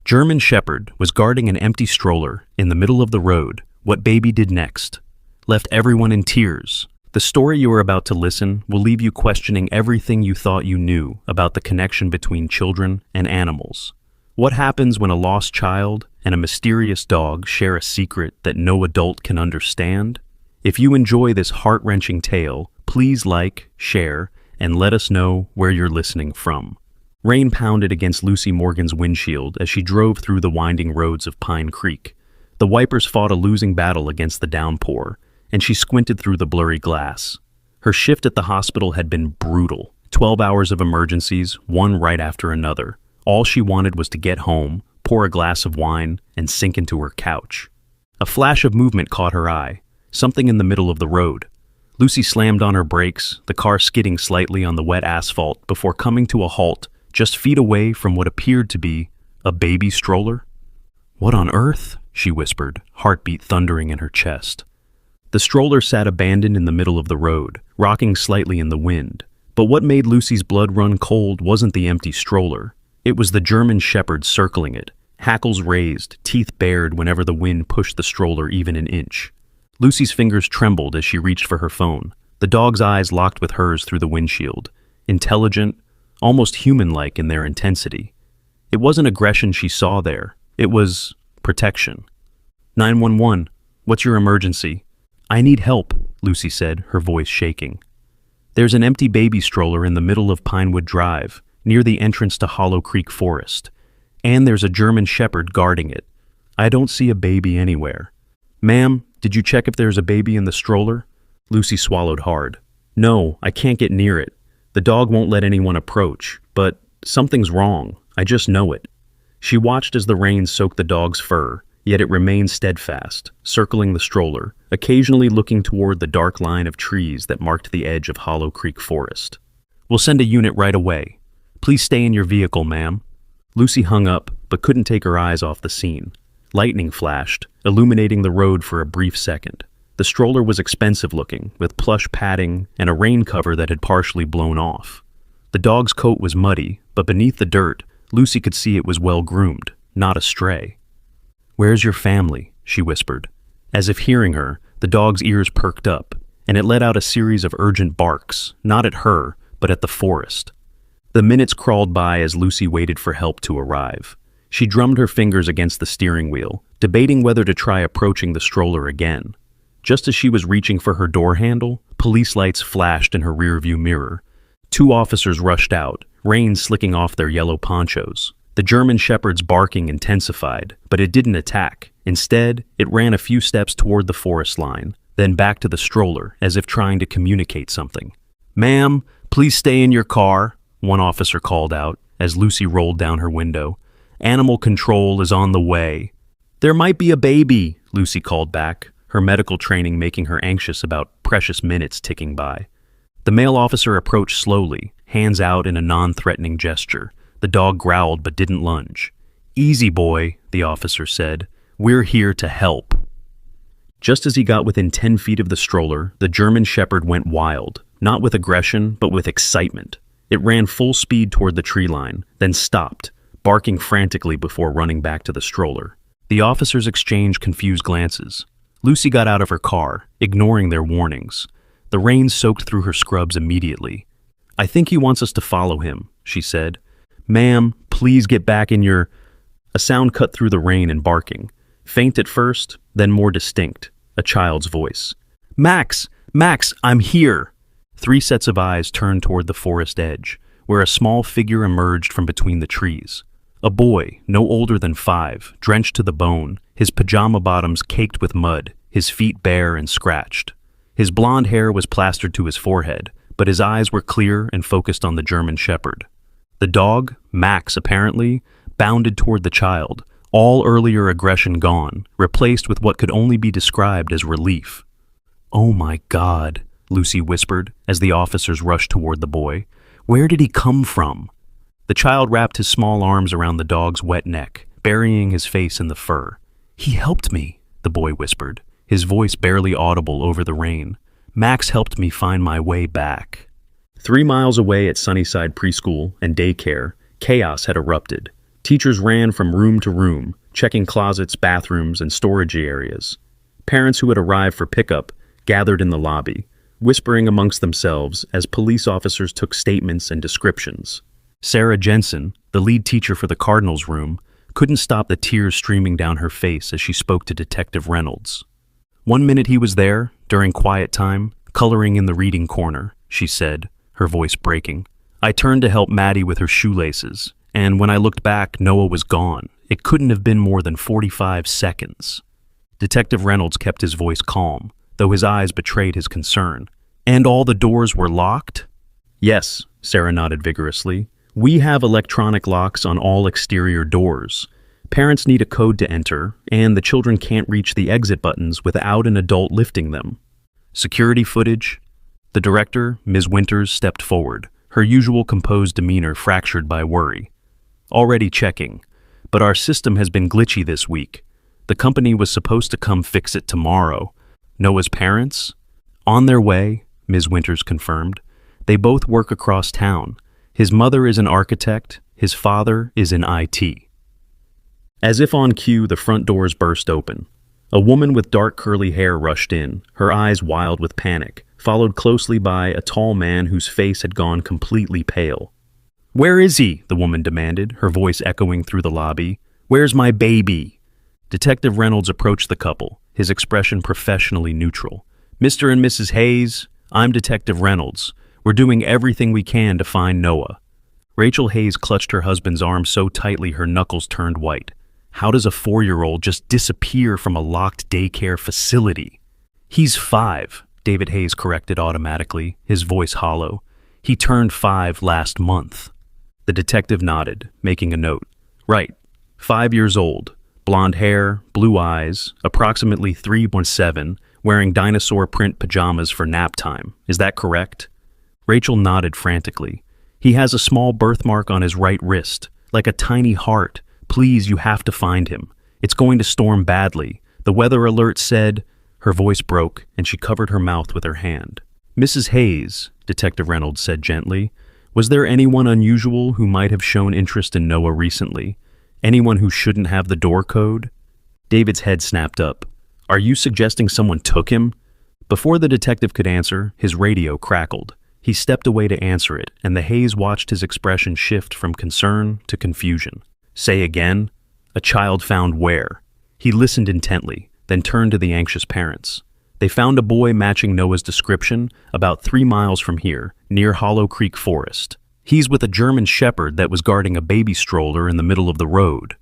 German Shepherd was guarding an empty stroller in the middle of the road. What baby did next left everyone in tears. The story you are about to listen will leave you questioning everything you thought you knew about the connection between children and animals. What happens when a lost child and a mysterious dog share a secret that no adult can understand? If you enjoy this heart-wrenching tale, please like, share, and let us know where you're listening from. Rain pounded against Lucy Morgan's windshield as she drove through the winding roads of Pine Creek. The wipers fought a losing battle against the downpour, and she squinted through the blurry glass. Her shift at the hospital had been brutal. 12 hours of emergencies, one right after another. All she wanted was to get home, pour a glass of wine, and sink into her couch. A flash of movement caught her eye, something in the middle of the road. Lucy slammed on her brakes, the car skidding slightly on the wet asphalt before coming to a halt just feet away from what appeared to be a baby stroller. "What on earth?" she whispered, heartbeat thundering in her chest. The stroller sat abandoned in the middle of the road, rocking slightly in the wind. But what made Lucy's blood run cold wasn't the empty stroller. It was the German Shepherd circling it, hackles raised, teeth bared whenever the wind pushed the stroller even an inch. Lucy's fingers trembled as she reached for her phone. The dog's eyes locked with hers through the windshield, intelligent, almost human-like in their intensity. It wasn't aggression she saw there. It was protection. 911, what's your emergency? "I need help," Lucy said, her voice shaking. "There's an empty baby stroller in the middle of Pinewood Drive, near the entrance to Hollow Creek Forest. And there's a German Shepherd guarding it. I don't see a baby anywhere." "Ma'am, did you check if there's a baby in the stroller?" Lucy swallowed hard. "No, I can't get near it. The dog won't let anyone approach, but something's wrong. I just know it." She watched as the rain soaked the dog's fur, yet it remained steadfast, circling the stroller, occasionally looking toward the dark line of trees that marked the edge of Hollow Creek Forest. "We'll send a unit right away. Please stay in your vehicle, ma'am." Lucy hung up, but couldn't take her eyes off the scene. Lightning flashed, illuminating the road for a brief second. The stroller was expensive looking, with plush padding and a rain cover that had partially blown off. The dog's coat was muddy, but beneath the dirt, Lucy could see it was well-groomed, not a stray. "Where's your family?" she whispered. As if hearing her, the dog's ears perked up, and it let out a series of urgent barks, not at her, but at the forest. The minutes crawled by as Lucy waited for help to arrive. She drummed her fingers against the steering wheel, debating whether to try approaching the stroller again. Just as she was reaching for her door handle, police lights flashed in her rearview mirror. 2 officers rushed out, rain slicking off their yellow ponchos. The German Shepherd's barking intensified, but it didn't attack. Instead, it ran a few steps toward the forest line, then back to the stroller, as if trying to communicate something. "Ma'am, please stay in your car," one officer called out, as Lucy rolled down her window. "Animal control is on the way." "There might be a baby," Lucy called back, her medical training making her anxious about precious minutes ticking by. The male officer approached slowly, hands out in a non-threatening gesture. The dog growled but didn't lunge. "Easy, boy," the officer said. "We're here to help." Just as he got within 10 feet of the stroller, the German Shepherd went wild, not with aggression, but with excitement. It ran full speed toward the tree line, then stopped, barking frantically before running back to the stroller. The officers exchanged confused glances. Lucy got out of her car, ignoring their warnings. The rain soaked through her scrubs immediately. "I think he wants us to follow him," she said. "Ma'am, please get back in your—" A sound cut through the rain and barking. Faint at first, then more distinct, a child's voice. "Max! Max, I'm here!" 3 sets of eyes turned toward the forest edge, where a small figure emerged from between the trees. A boy, no older than 5, drenched to the bone, his pajama bottoms caked with mud, his feet bare and scratched. His blonde hair was plastered to his forehead, but his eyes were clear and focused on the German Shepherd. The dog, Max apparently, bounded toward the child, all earlier aggression gone, replaced with what could only be described as relief. "Oh my God," Lucy whispered as the officers rushed toward the boy. "Where did he come from?" The child wrapped his small arms around the dog's wet neck, burying his face in the fur. "He helped me," the boy whispered, his voice barely audible over the rain. "Max helped me find my way back." 3 miles away at Sunnyside Preschool and Daycare, chaos had erupted. Teachers ran from room to room, checking closets, bathrooms, and storage areas. Parents who had arrived for pickup gathered in the lobby, whispering amongst themselves as police officers took statements and descriptions. Sarah Jensen, the lead teacher for the Cardinals room, couldn't stop the tears streaming down her face as she spoke to Detective Reynolds. One minute he was there, during quiet time, coloring in the reading corner, she said, her voice breaking. I turned to help Maddie with her shoelaces, and when I looked back, Noah was gone. It couldn't have been more than 45 seconds. Detective Reynolds kept his voice calm, though his eyes betrayed his concern. And all the doors were locked? Yes, Sarah nodded vigorously. We have electronic locks on all exterior doors. Parents need a code to enter, and the children can't reach the exit buttons without an adult lifting them. Security footage? The director, Ms. Winters, stepped forward, her usual composed demeanor fractured by worry. Already checking, but our system has been glitchy this week. The company was supposed to come fix it tomorrow. Noah's parents? On their way, Ms. Winters confirmed. They both work across town. His mother is an architect, his father is in IT. As if on cue, the front doors burst open. A woman with dark curly hair rushed in, her eyes wild with panic, followed closely by a tall man whose face had gone completely pale. Where is he? The woman demanded, her voice echoing through the lobby. Where's my baby? Detective Reynolds approached the couple, his expression professionally neutral. Mr. and Mrs. Hayes, I'm Detective Reynolds. We're doing everything we can to find Noah. Rachel Hayes clutched her husband's arm so tightly her knuckles turned white. How does a 4-year-old just disappear from a locked daycare facility? He's 5, David Hayes corrected automatically, his voice hollow. He turned 5 last month. The detective nodded, making a note. Right, 5 years old, blonde hair, blue eyes, approximately 3.7, wearing dinosaur print pajamas for nap time. Is that correct? Rachel nodded frantically. He has a small birthmark on his right wrist, like a tiny heart. Please, you have to find him. It's going to storm badly. The weather alert said... Her voice broke, and she covered her mouth with her hand. Mrs. Hayes, Detective Reynolds said gently, was there anyone unusual who might have shown interest in Noah recently? Anyone who shouldn't have the door code? David's head snapped up. Are you suggesting someone took him? Before the detective could answer, his radio crackled. He stepped away to answer it, and the Hayes watched his expression shift from concern to confusion. Say again? A child found where? He listened intently, then turned to the anxious parents. They found a boy matching Noah's description about 3 miles from here, near Hollow Creek Forest. He's with a German shepherd that was guarding a baby stroller in the middle of the road.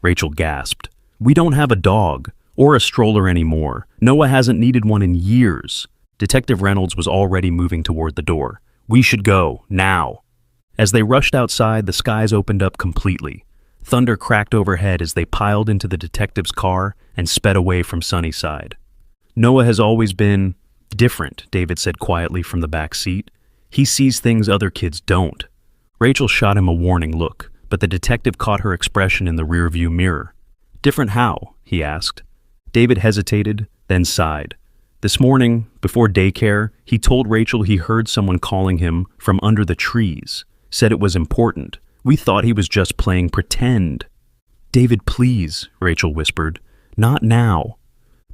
Rachel gasped. We don't have a dog, or a stroller anymore. Noah hasn't needed one in years. Detective Reynolds was already moving toward the door. We should go, now. As they rushed outside, the skies opened up completely. Thunder cracked overhead as they piled into the detective's car and sped away from Sunnyside. Noah has always been different, David said quietly from the back seat. He sees things other kids don't. Rachel shot him a warning look, but the detective caught her expression in the rearview mirror. Different how? He asked. David hesitated, then sighed. This morning, before daycare, he told Rachel he heard someone calling him from under the trees, said it was important. We thought he was just playing pretend. David, please, Rachel whispered. Not now.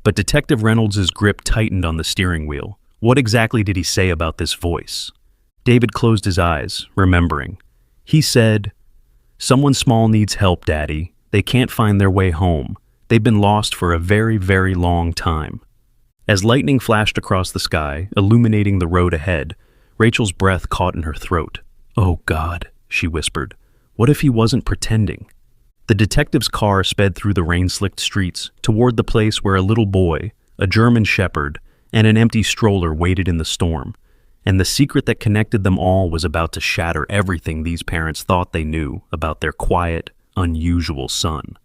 But Detective Reynolds' grip tightened on the steering wheel. What exactly did he say about this voice? David closed his eyes, remembering. He said, Someone small needs help, Daddy. They can't find their way home. They've been lost for a very, very long time. As lightning flashed across the sky, illuminating the road ahead, Rachel's breath caught in her throat. Oh, God, she whispered. What if he wasn't pretending? The detective's car sped through the rain-slicked streets toward the place where a little boy, a German shepherd, and an empty stroller waited in the storm, and the secret that connected them all was about to shatter everything these parents thought they knew about their quiet, unusual son.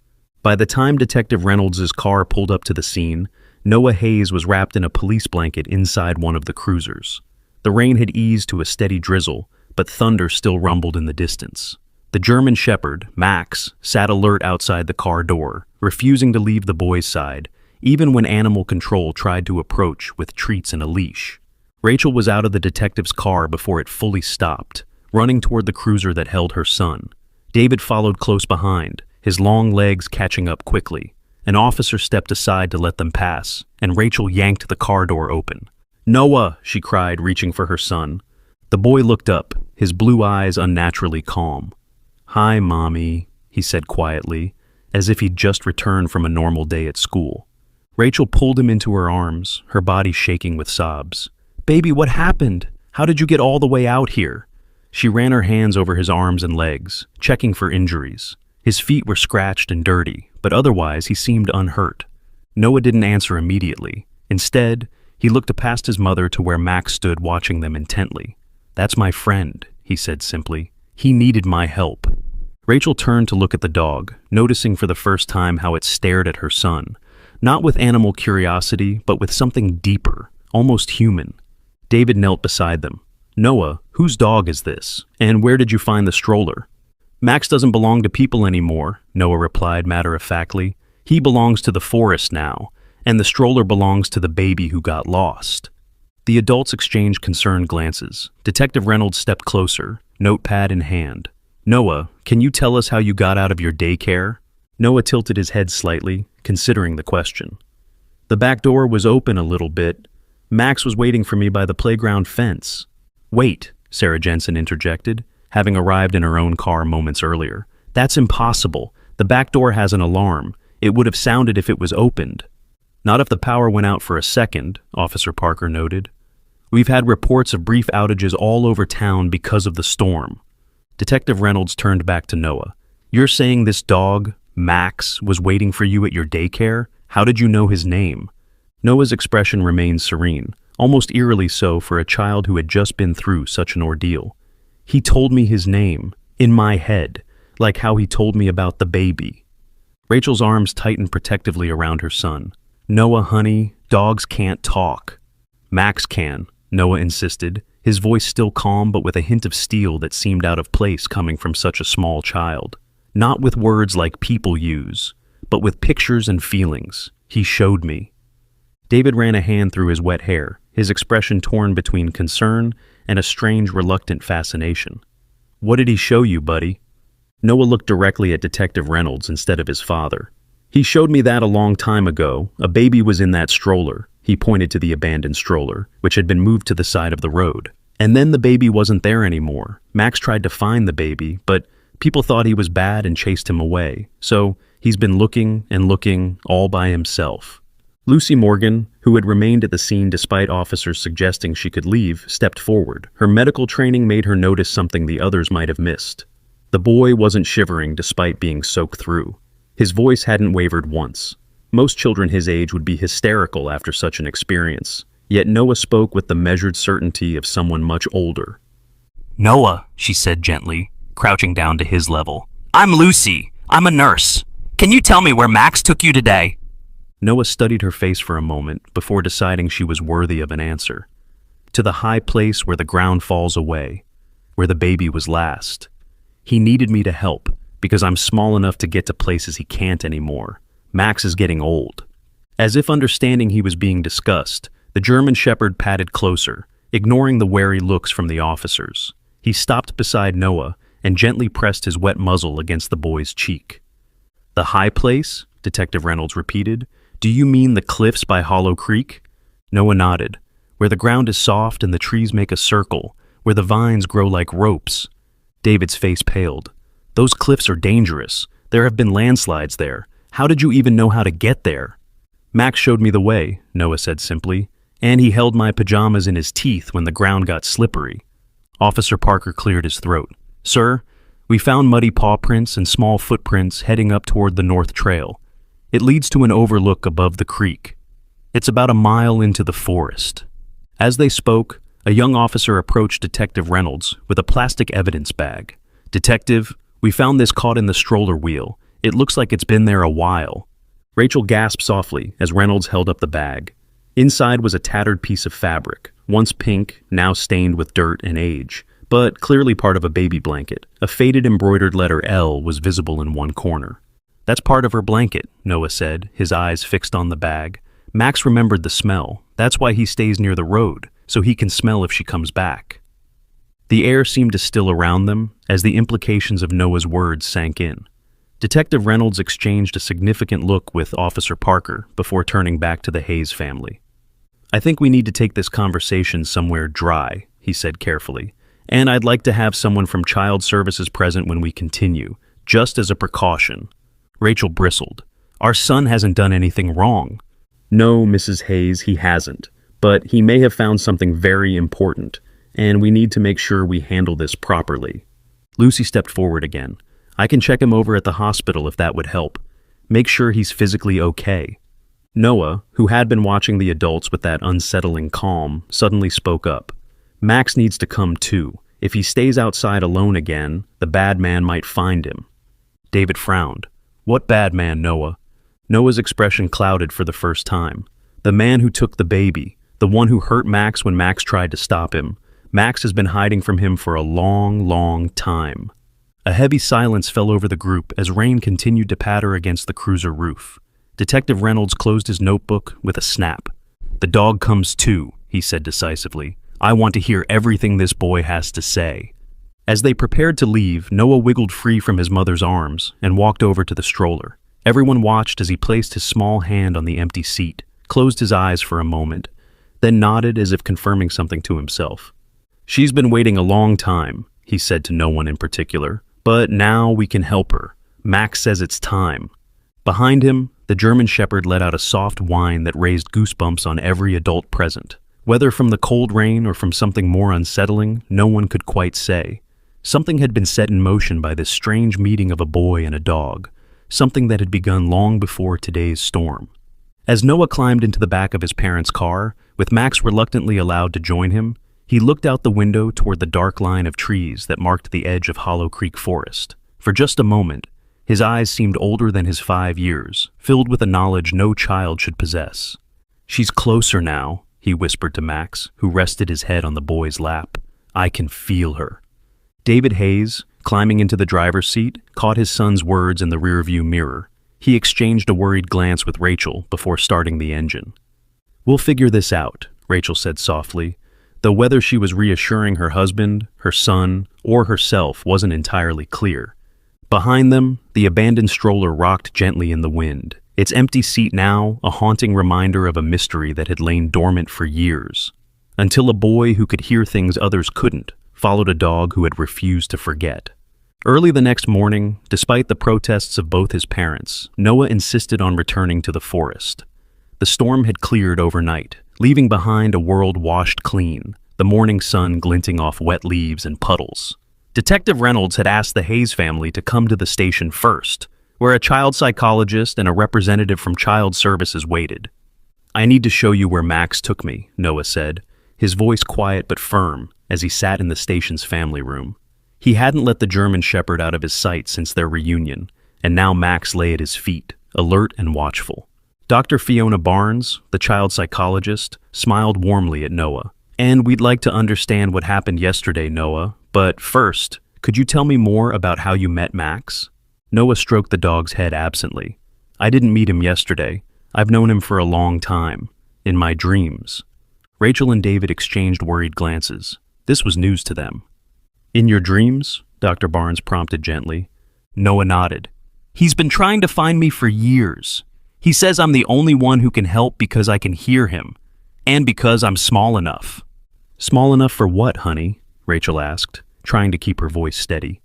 By the time Detective Reynolds' car pulled up to the scene, Noah Hayes was wrapped in a police blanket inside one of the cruisers. The rain had eased to a steady drizzle, but thunder still rumbled in the distance. The German shepherd, Max, sat alert outside the car door, refusing to leave the boy's side, even when animal control tried to approach with treats and a leash. Rachel was out of the detective's car before it fully stopped, running toward the cruiser that held her son. David followed close behind, his long legs catching up quickly. An officer stepped aside to let them pass, and Rachel yanked the car door open. "Noah!" she cried, reaching for her son. The boy looked up, his blue eyes unnaturally calm. "Hi, Mommy," he said quietly, as if he'd just returned from a normal day at school. Rachel pulled him into her arms, her body shaking with sobs. "Baby, what happened? How did you get all the way out here?" She ran her hands over his arms and legs, checking for injuries. His feet were scratched and dirty, but otherwise he seemed unhurt. Noah didn't answer immediately. Instead, he looked past his mother to where Max stood watching them intently. "That's my friend," he said simply. "He needed my help." Rachel turned to look at the dog, noticing for the first time how it stared at her son, not with animal curiosity, but with something deeper, almost human. David knelt beside them. "Noah, whose dog is this? And where did you find the stroller?" "Max doesn't belong to people anymore," Noah replied matter-of-factly. "He belongs to the forest now, and the stroller belongs to the baby who got lost." The adults exchanged concerned glances. Detective Reynolds stepped closer, notepad in hand. "Noah, can you tell us how you got out of your daycare?" Noah tilted his head slightly, considering the question. "The back door was open a little bit. Max was waiting for me by the playground fence." "Wait," Sarah Jensen interjected, having arrived in her own car moments earlier. "That's impossible. The back door has an alarm. It would have sounded if it was opened." "Not if the power went out for a second," Officer Parker noted. "We've had reports of brief outages all over town because of the storm." Detective Reynolds turned back to Noah. "You're saying this dog, Max, was waiting for you at your daycare? How did you know his name?" Noah's expression remained serene, almost eerily so for a child who had just been through such an ordeal. "He told me his name, in my head, like how he told me about the baby." Rachel's arms tightened protectively around her son. "Noah, honey, dogs can't talk." "Max can," Noah insisted, his voice still calm but with a hint of steel that seemed out of place coming from such a small child. "Not with words like people use, but with pictures and feelings. He showed me." David ran a hand through his wet hair, his expression torn between concern and a strange, reluctant fascination. "What did he show you, buddy?" Noah looked directly at Detective Reynolds instead of his father. "He showed me that a long time ago. A baby was in that stroller." He pointed to the abandoned stroller, which had been moved to the side of the road. "And then the baby wasn't there anymore. Max tried to find the baby, but people thought he was bad and chased him away. So he's been looking and looking all by himself." Lucy Morgan, who had remained at the scene despite officers suggesting she could leave, stepped forward. Her medical training made her notice something the others might have missed. The boy wasn't shivering despite being soaked through. His voice hadn't wavered once. Most children his age would be hysterical after such an experience, yet Noah spoke with the measured certainty of someone much older. "Noah," she said gently, crouching down to his level. "I'm Lucy. I'm a nurse. Can you tell me where Max took you today?" Noah studied her face for a moment before deciding she was worthy of an answer. "To the high place where the ground falls away, where the baby was last. He needed me to help, because I'm small enough to get to places he can't anymore. Max is getting old." As if understanding he was being discussed, the German Shepherd padded closer, ignoring the wary looks from the officers. He stopped beside Noah and gently pressed his wet muzzle against the boy's cheek. "The high place?" Detective Reynolds repeated. "Do you mean the cliffs by Hollow Creek?" Noah nodded. "Where the ground is soft and the trees make a circle, where the vines grow like ropes." David's face paled. "Those cliffs are dangerous. There have been landslides there. How did you even know how to get there?" "Max showed me the way," Noah said simply, "and he held my pajamas in his teeth when the ground got slippery." Officer Parker cleared his throat. "Sir, we found muddy paw prints and small footprints heading up toward the North Trail. It leads to an overlook above the creek. It's about a mile into the forest." As they spoke, a young officer approached Detective Reynolds with a plastic evidence bag. "Detective, we found this caught in the stroller wheel. It looks like it's been there a while." Rachel gasped softly as Reynolds held up the bag. Inside was a tattered piece of fabric, once pink, now stained with dirt and age, but clearly part of a baby blanket. A faded embroidered letter L was visible in one corner. "That's part of her blanket," Noah said, his eyes fixed on the bag. "Max remembered the smell. That's why he stays near the road, so he can smell if she comes back." The air seemed to still around them as the implications of Noah's words sank in. Detective Reynolds exchanged a significant look with Officer Parker before turning back to the Hayes family. "I think we need to take this conversation somewhere dry," he said carefully, "and I'd like to have someone from Child Services present when we continue, just as a precaution." Rachel bristled. "Our son hasn't done anything wrong." "No, Mrs. Hayes, he hasn't, but he may have found something very important, and we need to make sure we handle this properly." Lucy stepped forward again. "I can check him over at the hospital if that would help. Make sure he's physically okay." Noah, who had been watching the adults with that unsettling calm, suddenly spoke up. "Max needs to come too. If he stays outside alone again, the bad man might find him." David frowned. "What bad man, Noah?" Noah's expression clouded for the first time. "The man who took the baby, the one who hurt Max when Max tried to stop him. Max has been hiding from him for a long, long time." A heavy silence fell over the group as rain continued to patter against the cruiser roof. Detective Reynolds closed his notebook with a snap. "The dog comes too," he said decisively. "I want to hear everything this boy has to say." As they prepared to leave, Noah wiggled free from his mother's arms and walked over to the stroller. Everyone watched as he placed his small hand on the empty seat, closed his eyes for a moment, then nodded as if confirming something to himself. "She's been waiting a long time," he said to no one in particular, "but now we can help her. Max says it's time." Behind him, the German Shepherd let out a soft whine that raised goosebumps on every adult present. Whether from the cold rain or from something more unsettling, no one could quite say. Something had been set in motion by this strange meeting of a boy and a dog, something that had begun long before today's storm. As Noah climbed into the back of his parents' car, with Max reluctantly allowed to join him, he looked out the window toward the dark line of trees that marked the edge of Hollow Creek Forest. For just a moment, his eyes seemed older than his 5 years, filled with a knowledge no child should possess. "She's closer now," he whispered to Max, who rested his head on the boy's lap. "I can feel her." David Hayes, climbing into the driver's seat, caught his son's words in the rearview mirror. He exchanged a worried glance with Rachel before starting the engine. "We'll figure this out," Rachel said softly, though whether she was reassuring her husband, her son, or herself wasn't entirely clear. Behind them, the abandoned stroller rocked gently in the wind, its empty seat now a haunting reminder of a mystery that had lain dormant for years, until a boy who could hear things others couldn't followed a dog who had refused to forget. Early the next morning, despite the protests of both his parents, Noah insisted on returning to the forest. The storm had cleared overnight, leaving behind a world washed clean, the morning sun glinting off wet leaves and puddles. Detective Reynolds had asked the Hayes family to come to the station first, where a child psychologist and a representative from Child Services waited. "I need to show you where Max took me," Noah said, his voice quiet but firm as he sat in the station's family room. He hadn't let the German Shepherd out of his sight since their reunion, and now Max lay at his feet, alert and watchful. Dr. Fiona Barnes, the child psychologist, smiled warmly at Noah. "And we'd like to understand what happened yesterday, Noah, but first, could you tell me more about how you met Max?" Noah stroked the dog's head absently. "I didn't meet him yesterday. I've known him for a long time. In my dreams." Rachel and David exchanged worried glances. This was news to them. "In your dreams?" Dr. Barnes prompted gently. Noah nodded. "He's been trying to find me for years. He says I'm the only one who can help because I can hear him, and because I'm small enough." "Small enough for what, honey?" Rachel asked, trying to keep her voice steady.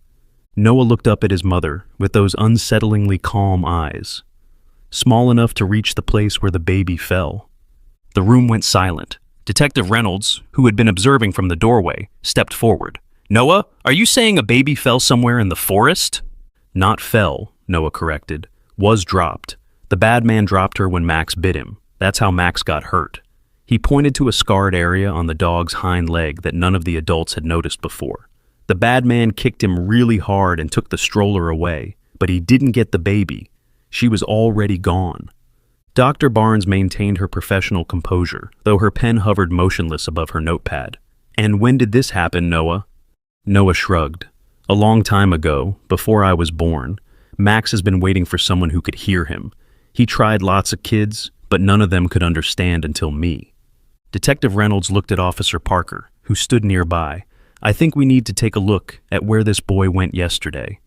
Noah looked up at his mother with those unsettlingly calm eyes. "Small enough to reach the place where the baby fell." The room went silent. Detective Reynolds, who had been observing from the doorway, stepped forward. "Noah, are you saying a baby fell somewhere in the forest?" "Not fell," Noah corrected. "Was dropped. The bad man dropped her when Max bit him. That's how Max got hurt." He pointed to a scarred area on the dog's hind leg that none of the adults had noticed before. "The bad man kicked him really hard and took the stroller away, but he didn't get the baby. She was already gone." Dr. Barnes maintained her professional composure, though her pen hovered motionless above her notepad. "And when did this happen, Noah?" Noah shrugged. "A long time ago, before I was born. Max has been waiting for someone who could hear him. He tried lots of kids, but none of them could understand until me." Detective Reynolds looked at Officer Parker, who stood nearby. I think we need to take a look at where this boy went yesterday.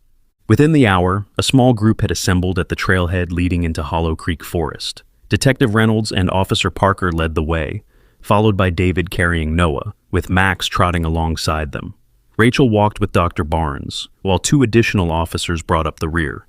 Within the hour, a small group had assembled at the trailhead leading into Hollow Creek Forest. Detective Reynolds and Officer Parker led the way, followed by David carrying Noah, with Max trotting alongside them. Rachel walked with Dr. Barnes, while 2 additional officers brought up the rear.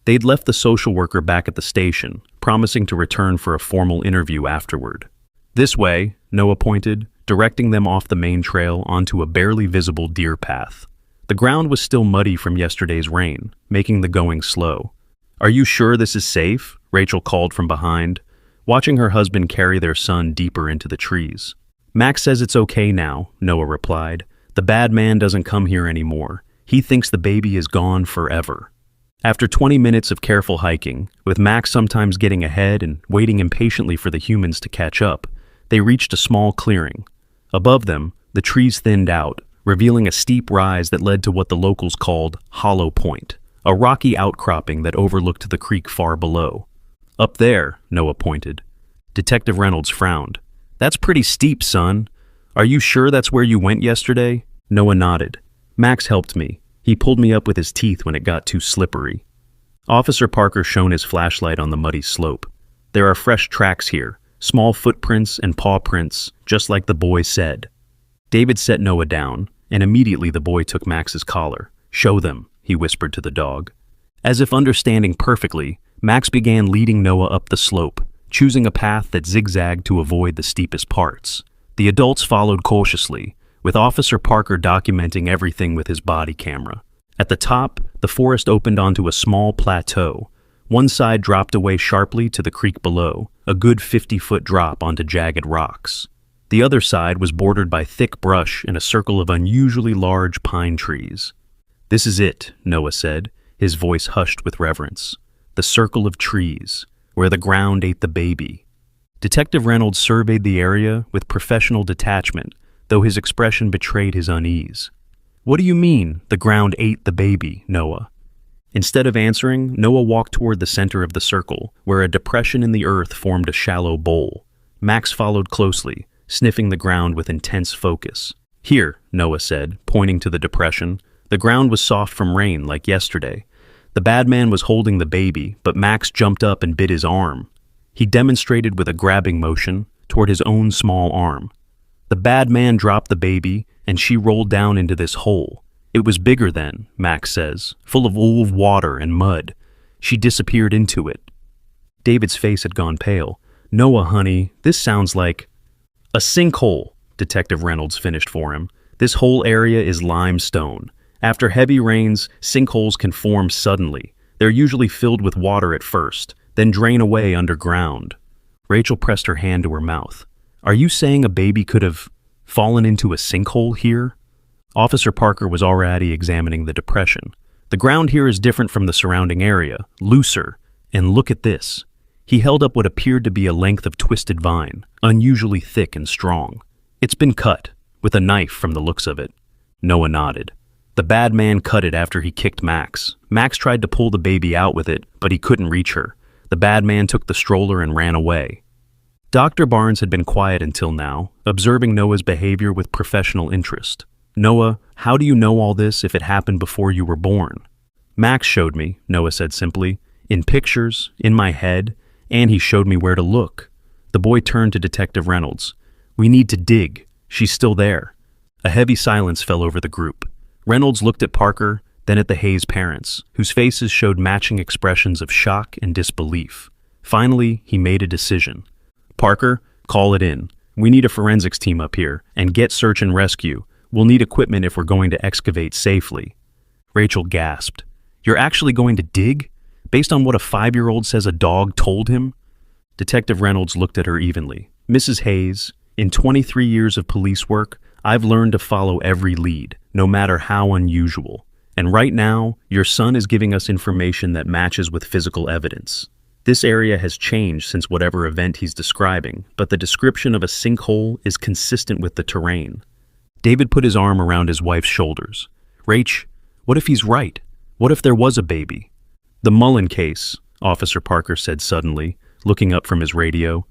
They'd left the social worker back at the station, promising to return for a formal interview afterward. "This way," Noah pointed, directing them off the main trail onto a barely visible deer path. The ground was still muddy from yesterday's rain, making the going slow. "Are you sure this is safe?" Rachel called from behind, watching her husband carry their son deeper into the trees. "Max says it's okay now," Noah replied. "The bad man doesn't come here anymore. He thinks the baby is gone forever." After 20 minutes of careful hiking, with Max sometimes getting ahead and waiting impatiently for the humans to catch up, they reached a small clearing. Above them, the trees thinned out, revealing a steep rise that led to what the locals called Hollow Point, a rocky outcropping that overlooked the creek far below. "Up there," Noah pointed. Detective Reynolds frowned. "That's pretty steep, son. Are you sure that's where you went yesterday?" Noah nodded. "Max helped me. He pulled me up with his teeth when it got too slippery." Officer Parker shone his flashlight on the muddy slope. "There are fresh tracks here, small footprints and paw prints, just like the boy said." David set Noah down, and immediately the boy took Max's collar. "Show them," he whispered to the dog. As if understanding perfectly, Max began leading Noah up the slope, choosing a path that zigzagged to avoid the steepest parts. The adults followed cautiously, with Officer Parker documenting everything with his body camera. At the top, the forest opened onto a small plateau. One side dropped away sharply to the creek below, a good 50-foot drop onto jagged rocks. The other side was bordered by thick brush and a circle of unusually large pine trees. "This is it," Noah said, his voice hushed with reverence. "The circle of trees, where the ground ate the baby." Detective Reynolds surveyed the area with professional detachment, though his expression betrayed his unease. "What do you mean, the ground ate the baby, Noah?" Instead of answering, Noah walked toward the center of the circle, where a depression in the earth formed a shallow bowl. Max followed closely, sniffing the ground with intense focus. "Here," Noah said, pointing to the depression. The ground was soft from rain, like yesterday. The bad man was holding the baby, but Max jumped up and bit his arm. He demonstrated with a grabbing motion toward his own small arm. The bad man dropped the baby, and she rolled down into this hole. It was bigger then, Max says, full of old water and mud. She disappeared into it. David's face had gone pale. "Noah, honey, this sounds like—" "A sinkhole," Detective Reynolds finished for him. "This whole area is limestone. After heavy rains, sinkholes can form suddenly. They're usually filled with water at first, then drain away underground." Rachel pressed her hand to her mouth. "Are you saying a baby could have fallen into a sinkhole here?" Officer Parker was already examining the depression. "The ground here is different from the surrounding area, looser, and look at this." He held up what appeared to be a length of twisted vine, unusually thick and strong. "It's been cut, with a knife from the looks of it." Noah nodded. "The bad man cut it after he kicked Max. Max tried to pull the baby out with it, but he couldn't reach her. The bad man took the stroller and ran away." Dr. Barnes had been quiet until now, observing Noah's behavior with professional interest. "Noah, how do you know all this if it happened before you were born?" "Max showed me," Noah said simply, "in pictures, in my head, and he showed me where to look." The boy turned to Detective Reynolds. "We need to dig. She's still there." A heavy silence fell over the group. Reynolds looked at Parker, then at the Hayes parents, whose faces showed matching expressions of shock and disbelief. Finally, he made a decision. "Parker, call it in. We need a forensics team up here, and get search and rescue. We'll need equipment if we're going to excavate safely." Rachel gasped. "You're actually going to dig? Based on what a 5-year-old says a dog told him?" Detective Reynolds looked at her evenly. "Mrs. Hayes, in 23 years of police work, I've learned to follow every lead, no matter how unusual. And right now, your son is giving us information that matches with physical evidence. This area has changed since whatever event he's describing, but the description of a sinkhole is consistent with the terrain." David put his arm around his wife's shoulders. "Rach, what if he's right? What if there was a baby?" "The Mullen case," Officer Parker said suddenly, looking up from his radio.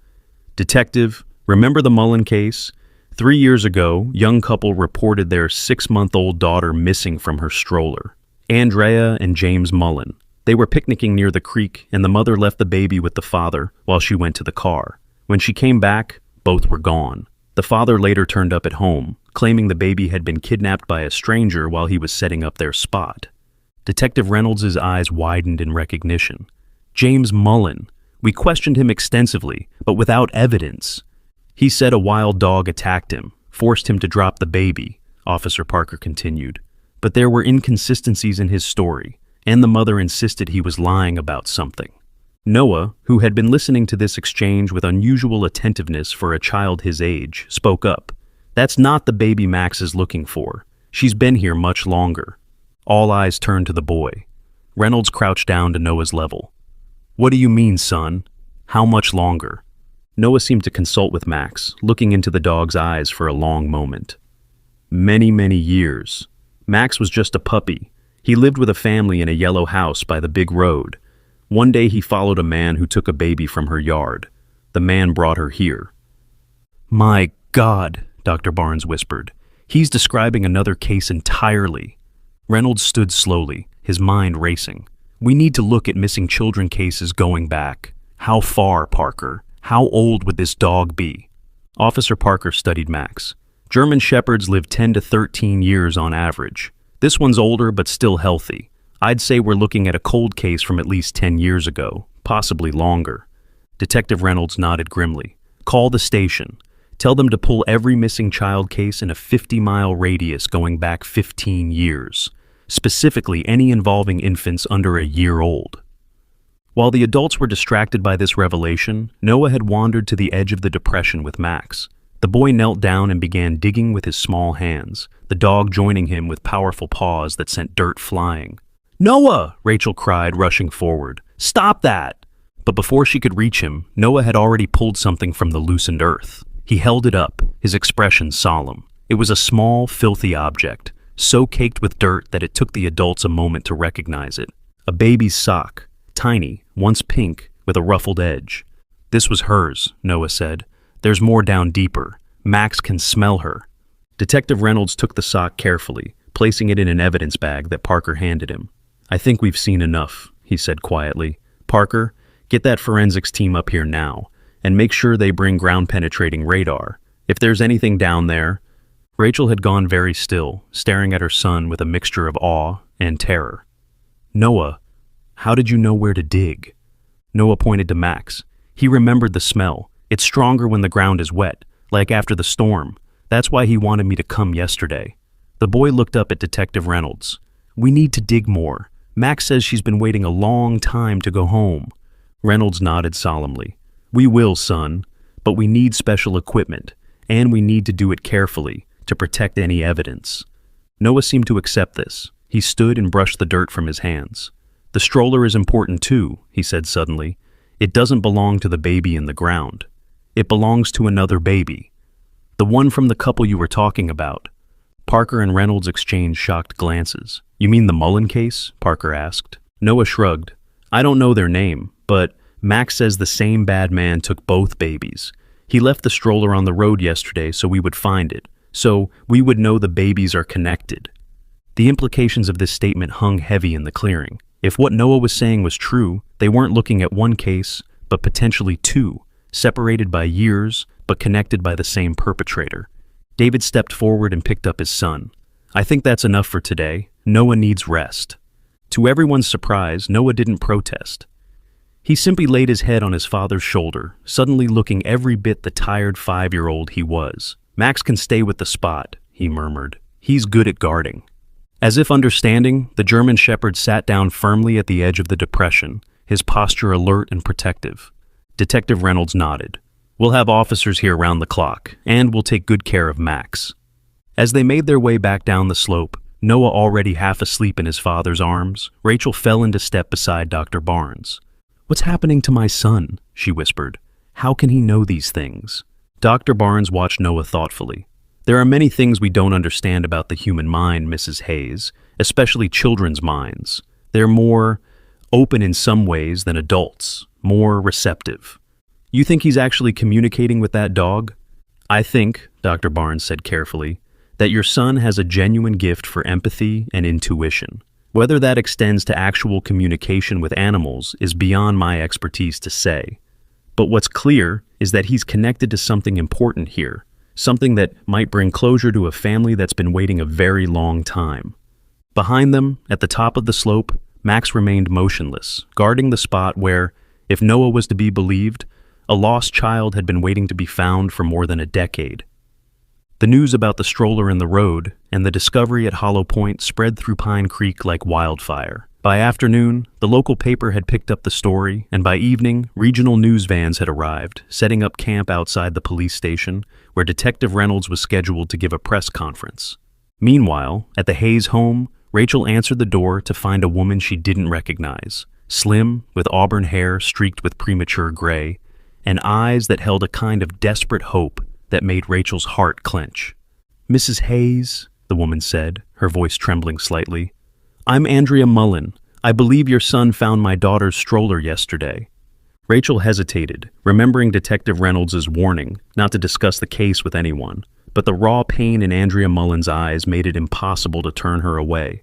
"Detective, remember the Mullen case? 3 years ago, young couple reported their 6-month-old daughter missing from her stroller. Andrea and James Mullen. They were picnicking near the creek, and the mother left the baby with the father while she went to the car. When she came back, both were gone. The father later turned up at home, claiming the baby had been kidnapped by a stranger while he was setting up their spot. Detective Reynolds' eyes widened in recognition. James Mullen. We questioned him extensively, but without evidence. He said a wild dog attacked him, forced him to drop the baby, Officer Parker continued. But there were inconsistencies in his story, and the mother insisted he was lying about something. Noah, who had been listening to this exchange with unusual attentiveness for a child his age, spoke up. That's not the baby Max is looking for. She's been here much longer. All eyes turned to the boy. Reynolds crouched down to Noah's level. What do you mean, son? How much longer? Noah seemed to consult with Max, looking into the dog's eyes for a long moment. Many, many years. Max was just a puppy. He lived with a family in a yellow house by the big road. One day he followed a man who took a baby from her yard. The man brought her here. My God, Dr. Barnes whispered. He's describing another case entirely. Reynolds stood slowly, his mind racing. We need to look at missing children cases going back. How far, Parker? How old would this dog be? Officer Parker studied Max. German Shepherds live 10 to 13 years on average. This one's older but still healthy. I'd say we're looking at a cold case from at least 10 years ago, possibly longer. Detective Reynolds nodded grimly. Call the station. Tell them to pull every missing child case in a 50-mile radius going back 15 years. Specifically, any involving infants under a year old. While the adults were distracted by this revelation, Noah had wandered to the edge of the depression with Max. The boy knelt down and began digging with his small hands, the dog joining him with powerful paws that sent dirt flying. Noah! Rachel cried, rushing forward. Stop that! But before she could reach him, Noah had already pulled something from the loosened earth. He held it up, his expression solemn. It was a small, filthy object, so caked with dirt that it took the adults a moment to recognize it. A baby's sock. Tiny, once pink, with a ruffled edge. This was hers, Noah said. There's more down deeper. Max can smell her. Detective Reynolds took the sock carefully, placing it in an evidence bag that Parker handed him. I think we've seen enough, he said quietly. Parker, get that forensics team up here now, and make sure they bring ground-penetrating radar. If there's anything down there... Rachel had gone very still, staring at her son with a mixture of awe and terror. Noah, how did you know where to dig? Noah pointed to Max. He remembered the smell. It's stronger when the ground is wet, like after the storm. That's why he wanted me to come yesterday. The boy looked up at Detective Reynolds. We need to dig more. Max says she's been waiting a long time to go home. Reynolds nodded solemnly. We will, son, but we need special equipment, and we need to do it carefully to protect any evidence. Noah seemed to accept this. He stood and brushed the dirt from his hands. The stroller is important too, he said suddenly. It doesn't belong to the baby in the ground. It belongs to another baby. The one from the couple you were talking about. Parker and Reynolds exchanged shocked glances. You mean the Mullen case? Parker asked. Noah shrugged. I don't know their name, but Max says the same bad man took both babies. He left the stroller on the road yesterday so we would find it, so we would know the babies are connected. The implications of this statement hung heavy in the clearing. If what Noah was saying was true, they weren't looking at one case, but potentially two, separated by years, but connected by the same perpetrator. David stepped forward and picked up his son. I think that's enough for today. Noah needs rest. To everyone's surprise, Noah didn't protest. He simply laid his head on his father's shoulder, suddenly looking every bit the tired 5-year-old he was. Max can stay with the spot, he murmured. He's good at guarding. As if understanding, the German Shepherd sat down firmly at the edge of the depression, his posture alert and protective. Detective Reynolds nodded. We'll have officers here round the clock, and we'll take good care of Max. As they made their way back down the slope, Noah already half asleep in his father's arms, Rachel fell into step beside Dr. Barnes. What's happening to my son? She whispered. How can he know these things? Dr. Barnes watched Noah thoughtfully. There are many things we don't understand about the human mind, Mrs. Hayes, especially children's minds. They're more open in some ways than adults, more receptive. You think he's actually communicating with that dog? I think, Dr. Barnes said carefully, that your son has a genuine gift for empathy and intuition. Whether that extends to actual communication with animals is beyond my expertise to say. But what's clear is that he's connected to something important here, something that might bring closure to a family that's been waiting a very long time. Behind them, at the top of the slope, Max remained motionless, guarding the spot where, if Noah was to be believed, a lost child had been waiting to be found for more than a decade. The news about the stroller in the road and the discovery at Hollow Point spread through Pine Creek like wildfire. By afternoon, the local paper had picked up the story, and by evening, regional news vans had arrived, setting up camp outside the police station, where Detective Reynolds was scheduled to give a press conference. Meanwhile, at the Hayes home, Rachel answered the door to find a woman she didn't recognize, slim, with auburn hair streaked with premature gray, and eyes that held a kind of desperate hope that made Rachel's heart clench. "Mrs. Hayes," the woman said, her voice trembling slightly, "I'm Andrea Mullen. I believe your son found my daughter's stroller yesterday." Rachel hesitated, remembering Detective Reynolds' warning not to discuss the case with anyone, but the raw pain in Andrea Mullen's eyes made it impossible to turn her away.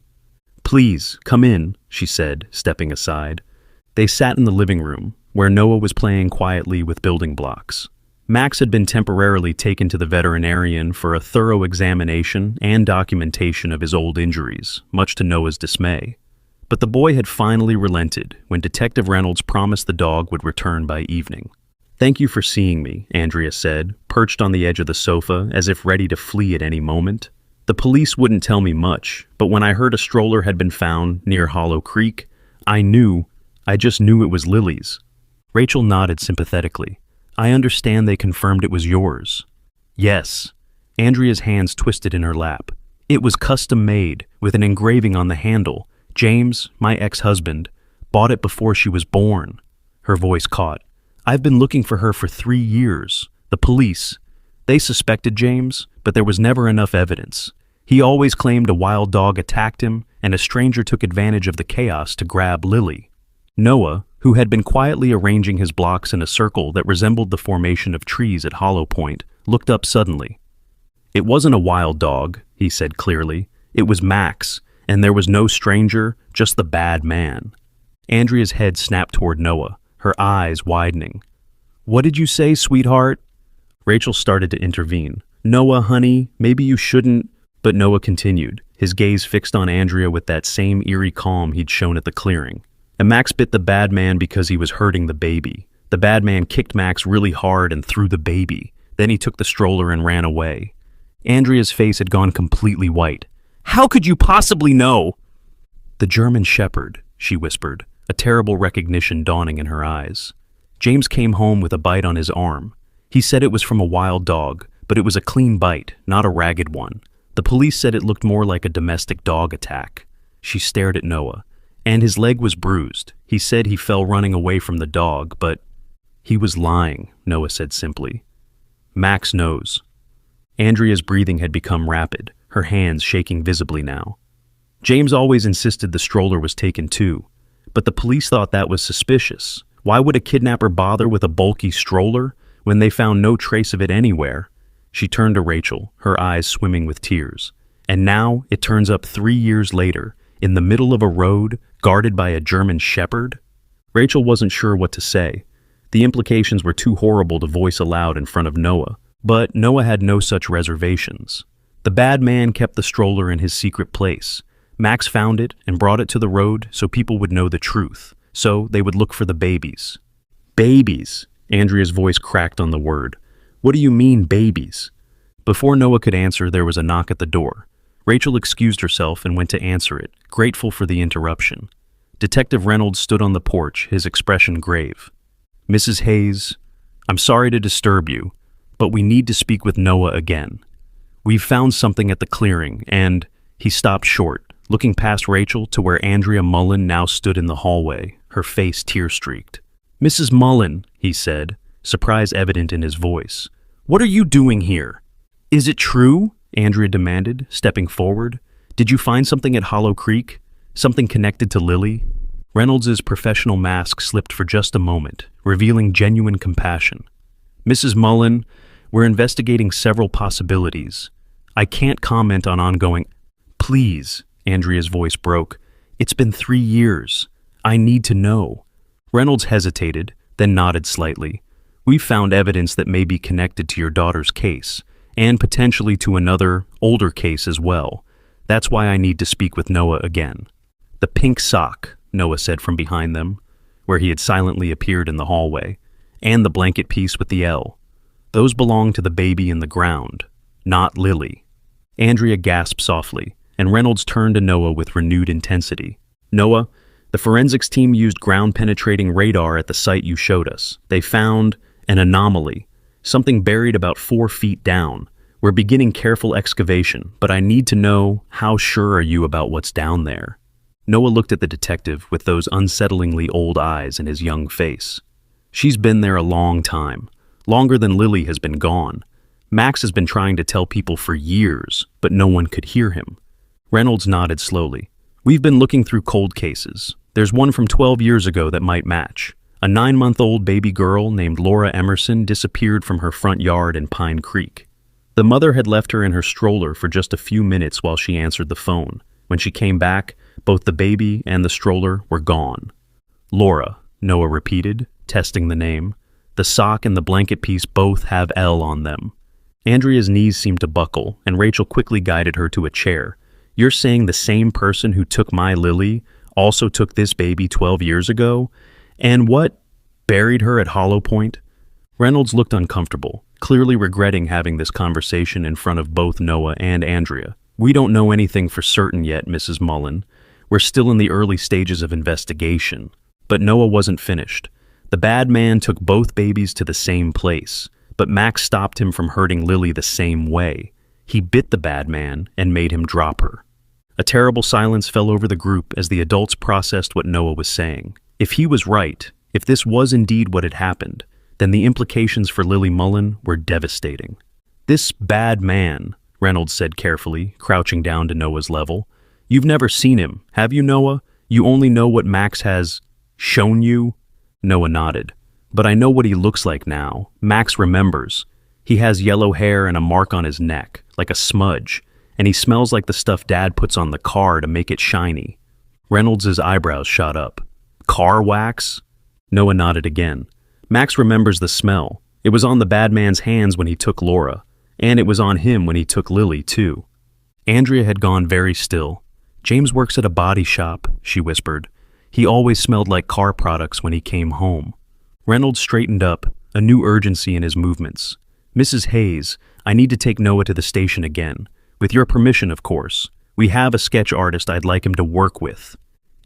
"Please, come in," she said, stepping aside. They sat in the living room, where Noah was playing quietly with building blocks. Max had been temporarily taken to the veterinarian for a thorough examination and documentation of his old injuries, much to Noah's dismay. But the boy had finally relented when Detective Reynolds promised the dog would return by evening. "Thank you for seeing me," Andrea said, perched on the edge of the sofa as if ready to flee at any moment. "The police wouldn't tell me much, but when I heard a stroller had been found near Hollow Creek, I just knew it was Lily's." Rachel nodded sympathetically. "I understand they confirmed it was yours." "Yes." Andrea's hands twisted in her lap. "It was custom made, with an engraving on the handle. James, my ex-husband, bought it before she was born." Her voice caught. "I've been looking for her for 3 years. The police, they suspected James, but there was never enough evidence. He always claimed a wild dog attacked him, and a stranger took advantage of the chaos to grab Lily." Noah, who had been quietly arranging his blocks in a circle that resembled the formation of trees at Hollow Point, looked up suddenly. "It wasn't a wild dog," he said clearly. "It was Max, and there was no stranger, just the bad man." Andrea's head snapped toward Noah, her eyes widening. "What did you say, sweetheart?" Rachel started to intervene. "Noah, honey, maybe you shouldn't," but Noah continued, his gaze fixed on Andrea with that same eerie calm he'd shown at the clearing. "And Max bit the bad man because he was hurting the baby. The bad man kicked Max really hard and threw the baby. Then he took the stroller and ran away." Andrea's face had gone completely white. "How could you possibly know?" "The German Shepherd," she whispered, a terrible recognition dawning in her eyes. "James came home with a bite on his arm. He said it was from a wild dog, but it was a clean bite, not a ragged one. The police said it looked more like a domestic dog attack." She stared at Noah. "And his leg was bruised. He said he fell running away from the dog, but—" "He was lying," Noah said simply. "Max knows." Andrea's breathing had become rapid, her hands shaking visibly now. "James always insisted the stroller was taken too, but the police thought that was suspicious. Why would a kidnapper bother with a bulky stroller when they found no trace of it anywhere?" She turned to Rachel, her eyes swimming with tears. "And now it turns up 3 years later, in the middle of a road, guarded by a German shepherd?" Rachel wasn't sure what to say. The implications were too horrible to voice aloud in front of Noah, but Noah had no such reservations. The bad man kept the stroller in his secret place. Max found it and brought it to the road so people would know the truth, so they would look for the babies. "Babies!" Andrea's voice cracked on the word. "What do you mean, babies?" Before Noah could answer, there was a knock at the door. Rachel excused herself and went to answer it, grateful for the interruption. Detective Reynolds stood on the porch, his expression grave. "Mrs. Hayes, I'm sorry to disturb you, but we need to speak with Noah again. We've found something at the clearing, and—" He stopped short, looking past Rachel to where Andrea Mullen now stood in the hallway, her face tear-streaked. "Mrs. Mullen," he said, surprise evident in his voice, "what are you doing here?" "Is it true?" Andrea demanded, stepping forward. "Did you find something at Hollow Creek? Something connected to Lily?" Reynolds's professional mask slipped for just a moment, revealing genuine compassion. "Mrs. Mullen, We're investigating several possibilities. I can't comment on ongoing. Please, Andrea's voice broke. It's been 3 years. I need to know. Reynolds hesitated, then nodded slightly. We've found evidence that may be connected to your daughter's case, and potentially to another, older case as well. That's why I need to speak with Noah again. The pink sock, Noah said from behind them, where he had silently appeared in the hallway, and the blanket piece with the L. Those belong to the baby in the ground, not Lily. Andrea gasped softly, and Reynolds turned to Noah with renewed intensity. Noah, the forensics team used ground-penetrating radar at the site you showed us. They found an anomaly, something buried about 4 feet down. We're beginning careful excavation, but I need to know, how sure are you about what's down there? Noah looked at the detective with those unsettlingly old eyes in his young face. She's been there a long time, longer than Lily has been gone. Max has been trying to tell people for years, but no one could hear him. Reynolds nodded slowly. We've been looking through cold cases. There's one from 12 years ago that might match. A 9-month-old baby girl named Laura Emerson disappeared from her front yard in Pine Creek. The mother had left her in her stroller for just a few minutes while she answered the phone. When she came back, both the baby and the stroller were gone. Laura, Noah repeated, testing the name. The sock and the blanket piece both have L on them. Andrea's knees seemed to buckle, and Rachel quickly guided her to a chair. You're saying the same person who took my Lily also took this baby 12 years ago? And what? Buried her at Hollow Point? Reynolds looked uncomfortable, clearly regretting having this conversation in front of both Noah and Andrea. We don't know anything for certain yet, Mrs. Mullen. We're still in the early stages of investigation. But Noah wasn't finished. The bad man took both babies to the same place, but Max stopped him from hurting Lily the same way. He bit the bad man and made him drop her. A terrible silence fell over the group as the adults processed what Noah was saying. If he was right, if this was indeed what had happened, then the implications for Lily Mullen were devastating. This bad man, Reynolds said carefully, crouching down to Noah's level. You've never seen him, have you, Noah? You only know what Max has shown you? Noah nodded. But I know what he looks like now. Max remembers. He has yellow hair and a mark on his neck, like a smudge, and he smells like the stuff Dad puts on the car to make it shiny. Reynolds' eyebrows shot up. Car wax? Noah nodded again. Max remembers the smell. It was on the bad man's hands when he took Laura, and it was on him when he took Lily, too. Andrea had gone very still. James works at a body shop, she whispered. He always smelled like car products when he came home. Reynolds straightened up, a new urgency in his movements. Mrs. Hayes, I need to take Noah to the station again. With your permission, of course. We have a sketch artist I'd like him to work with.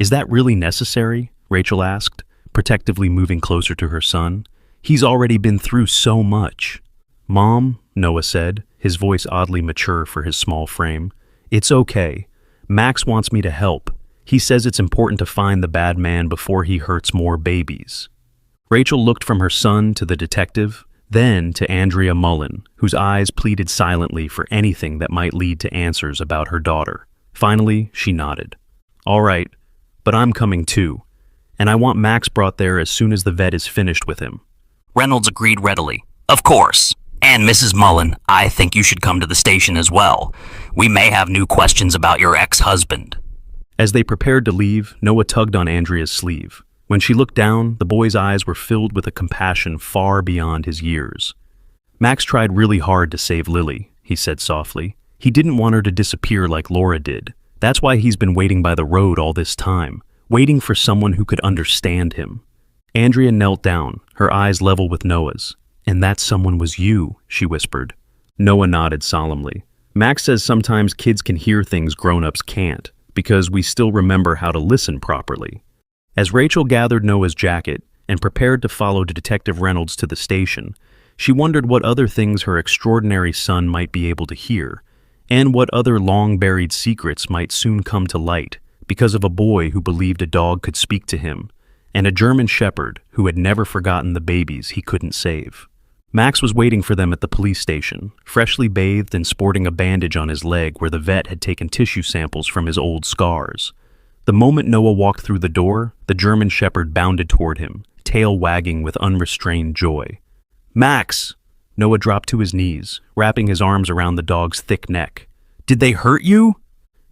Is that really necessary? Rachel asked, protectively moving closer to her son. He's already been through so much. Mom, Noah said, his voice oddly mature for his small frame. It's okay. Max wants me to help. He says it's important to find the bad man before he hurts more babies. Rachel looked from her son to the detective, then to Andrea Mullen, whose eyes pleaded silently for anything that might lead to answers about her daughter. Finally, she nodded. All right, but I'm coming too, and I want Max brought there as soon as the vet is finished with him. Reynolds agreed readily. Of course. And Mrs. Mullen, I think you should come to the station as well. We may have new questions about your ex-husband. As they prepared to leave, Noah tugged on Andrea's sleeve. When she looked down, the boy's eyes were filled with a compassion far beyond his years. Max tried really hard to save Lily, he said softly. He didn't want her to disappear like Laura did. That's why he's been waiting by the road all this time, waiting for someone who could understand him. Andrea knelt down, her eyes level with Noah's. And that someone was you, she whispered. Noah nodded solemnly. Max says sometimes kids can hear things grown-ups can't, because we still remember how to listen properly. As Rachel gathered Noah's jacket and prepared to follow Detective Reynolds to the station, she wondered what other things her extraordinary son might be able to hear, and what other long-buried secrets might soon come to light because of a boy who believed a dog could speak to him, and a German shepherd who had never forgotten the babies he couldn't save. Max was waiting for them at the police station, freshly bathed and sporting a bandage on his leg where the vet had taken tissue samples from his old scars. The moment Noah walked through the door, the German shepherd bounded toward him, tail wagging with unrestrained joy. Max! Noah dropped to his knees, wrapping his arms around the dog's thick neck. "Did they hurt you?"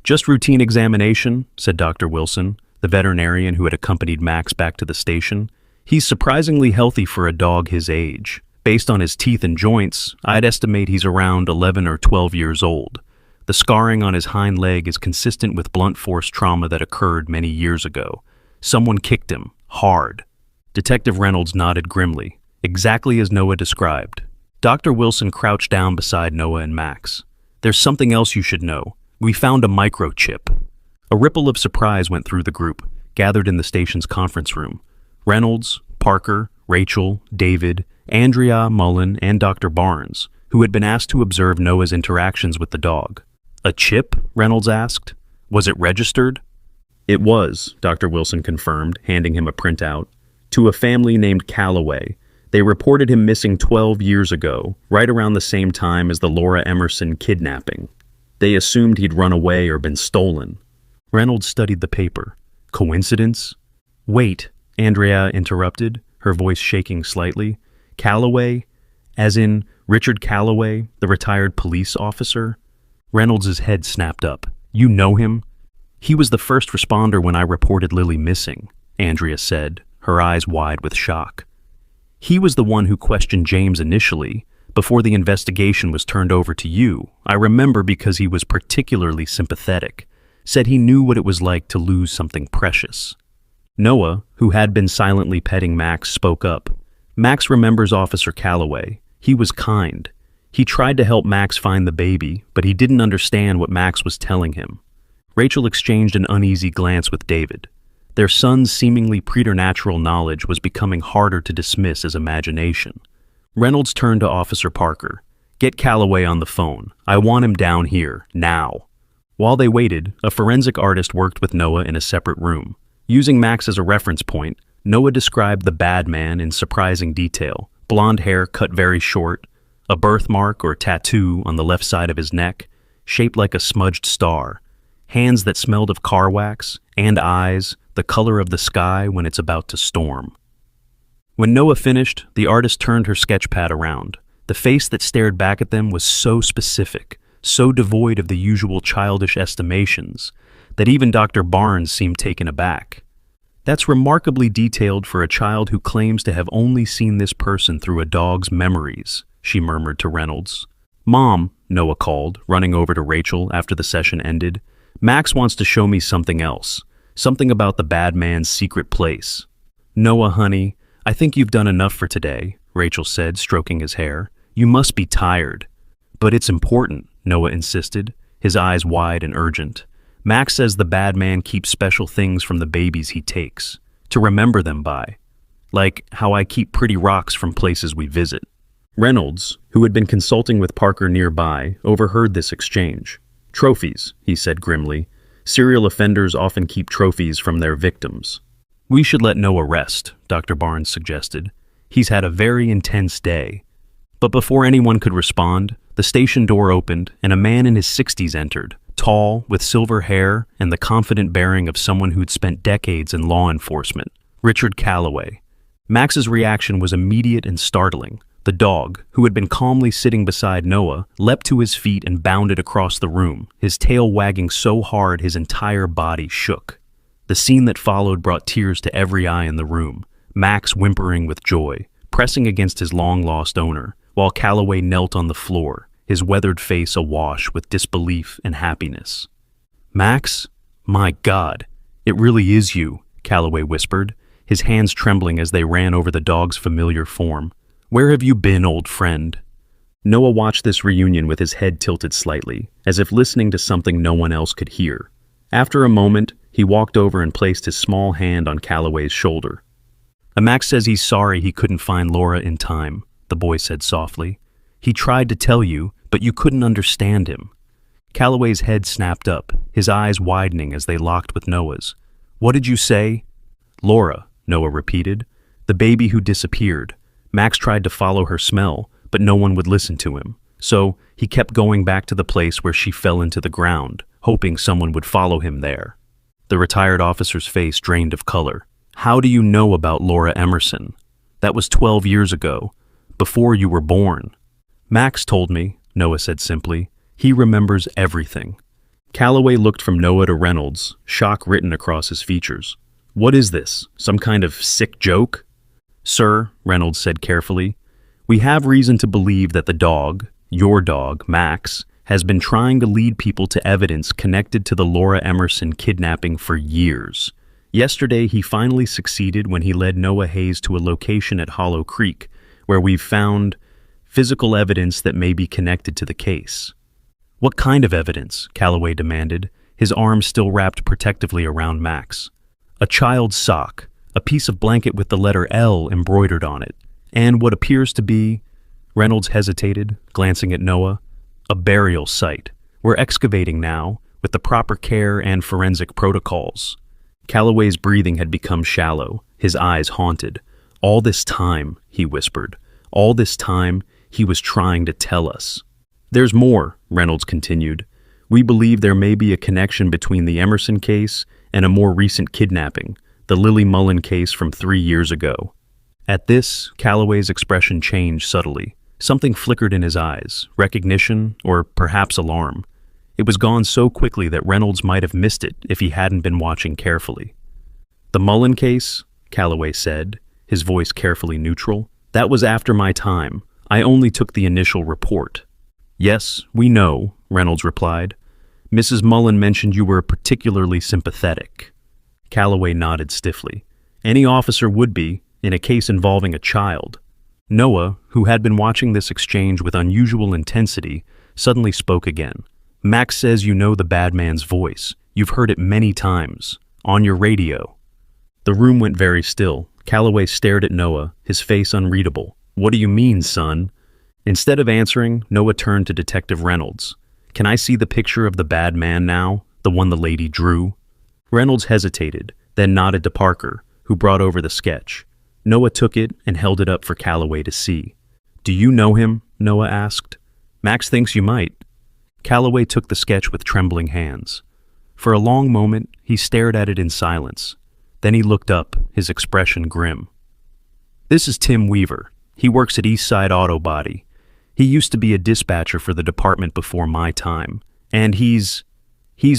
"Just routine examination," said Dr. Wilson, the veterinarian who had accompanied Max back to the station. "He's surprisingly healthy for a dog his age. Based on his teeth and joints, I'd estimate he's around 11 or 12 years old. The scarring on his hind leg is consistent with blunt force trauma that occurred many years ago. Someone kicked him, hard." Detective Reynolds nodded grimly, exactly as Noah described. Dr. Wilson crouched down beside Noah and Max. "There's something else you should know. We found a microchip." A ripple of surprise went through the group, gathered in the station's conference room. Reynolds, Parker, Rachel, David, Andrea, Mullen, and Dr. Barnes, who had been asked to observe Noah's interactions with the dog. "A chip?" Reynolds asked. "Was it registered?" "It was," Dr. Wilson confirmed, handing him a printout. "To a family named Calloway. They reported him missing 12 years ago, right around the same time as the Laura Emerson kidnapping. They assumed he'd run away or been stolen." Reynolds studied the paper. "Coincidence?" "Wait," Andrea interrupted, her voice shaking slightly. "Calloway? As in Richard Calloway, the retired police officer?" Reynolds' head snapped up. "You know him?" "He was the first responder when I reported Lily missing," Andrea said, her eyes wide with shock. "He was the one who questioned James initially, before the investigation was turned over to you. I remember because he was particularly sympathetic. Said he knew what it was like to lose something precious." Noah, who had been silently petting Max, spoke up. "Max remembers Officer Calloway. He was kind. He tried to help Max find the baby, but he didn't understand what Max was telling him." Rachel exchanged an uneasy glance with David. Their son's seemingly preternatural knowledge was becoming harder to dismiss as imagination. Reynolds turned to Officer Parker. "Get Calloway on the phone. I want him down here, now." While they waited, a forensic artist worked with Noah in a separate room. Using Max as a reference point, Noah described the bad man in surprising detail. Blonde hair cut very short, a birthmark or tattoo on the left side of his neck, shaped like a smudged star, hands that smelled of car wax, and eyes the color of the sky when it's about to storm. When Noah finished, the artist turned her sketchpad around. The face that stared back at them was so specific, so devoid of the usual childish estimations, that even Dr. Barnes seemed taken aback. "That's remarkably detailed for a child who claims to have only seen this person through a dog's memories," she murmured to Reynolds. "Mom," Noah called, running over to Rachel after the session ended, "Max wants to show me something else, something about the bad man's secret place." "Noah, honey, I think you've done enough for today," Rachel said, stroking his hair. "You must be tired." "But it's important," Noah insisted, his eyes wide and urgent. "Max says the bad man keeps special things from the babies he takes, to remember them by. Like how I keep pretty rocks from places we visit." Reynolds, who had been consulting with Parker nearby, overheard this exchange. "Trophies," he said grimly. "Serial offenders often keep trophies from their victims." "We should let Noah rest," Dr. Barnes suggested. "He's had a very intense day." But before anyone could respond, the station door opened and a man in his 60s entered, tall, with silver hair and the confident bearing of someone who'd spent decades in law enforcement. Richard Calloway. Max's reaction was immediate and startling. The dog, who had been calmly sitting beside Noah, leapt to his feet and bounded across the room, his tail wagging so hard his entire body shook. The scene that followed brought tears to every eye in the room, Max whimpering with joy, pressing against his long-lost owner, while Calloway knelt on the floor, his weathered face awash with disbelief and happiness. "Max? My God, it really is you," Calloway whispered, his hands trembling as they ran over the dog's familiar form. "Where have you been, old friend?" Noah watched this reunion with his head tilted slightly, as if listening to something no one else could hear. After a moment, he walked over and placed his small hand on Calloway's shoulder. "Max says he's sorry he couldn't find Laura in time," the boy said softly. "He tried to tell you, but you couldn't understand him." Calloway's head snapped up, his eyes widening as they locked with Noah's. "What did you say?" "Laura," Noah repeated. "The baby who disappeared. Max tried to follow her smell, but no one would listen to him. So he kept going back to the place where she fell into the ground, hoping someone would follow him there." The retired officer's face drained of color. "How do you know about Laura Emerson? That was 12 years ago, before you were born." Max told me, Noah said simply. He remembers everything. Calloway looked from Noah to Reynolds, shock written across his features. What is this? Some kind of sick joke? Sir, Reynolds said carefully, we have reason to believe that the dog, your dog, Max, has been trying to lead people to evidence connected to the Laura Emerson kidnapping for years. Yesterday, he finally succeeded when he led Noah Hayes to a location at Hollow Creek, where we've found physical evidence that may be connected to the case. What kind of evidence? Calloway demanded, his arms still wrapped protectively around Max. A child's sock, a piece of blanket with the letter L embroidered on it, and what appears to be, Reynolds hesitated, glancing at Noah, a burial site. We're excavating now, with the proper care and forensic protocols. Calloway's breathing had become shallow, his eyes haunted. All this time, he whispered, all this time, he was trying to tell us. There's more, Reynolds continued. We believe there may be a connection between the Emerson case and a more recent kidnapping, the Lily Mullen case from 3 years ago. At this, Calloway's expression changed subtly. Something flickered in his eyes, recognition or perhaps alarm. It was gone so quickly that Reynolds might have missed it if he hadn't been watching carefully. The Mullen case, Calloway said, his voice carefully neutral, that was after my time. I only took the initial report. Yes, we know, Reynolds replied. Mrs. Mullen mentioned you were particularly sympathetic. Calloway nodded stiffly. Any officer would be, in a case involving a child. Noah, who had been watching this exchange with unusual intensity, suddenly spoke again. Max says you know the bad man's voice. You've heard it many times. On your radio. The room went very still. Calloway stared at Noah, his face unreadable. What do you mean, son? Instead of answering, Noah turned to Detective Reynolds. Can I see the picture of the bad man now? The one the lady drew? Reynolds hesitated, then nodded to Parker, who brought over the sketch. Noah took it and held it up for Calloway to see. Do you know him? Noah asked. Max thinks you might. Calloway took the sketch with trembling hands. For a long moment, he stared at it in silence. Then he looked up, his expression grim. This is Tim Weaver. He works at Eastside Auto Body. He used to be a dispatcher for the department before my time. And he's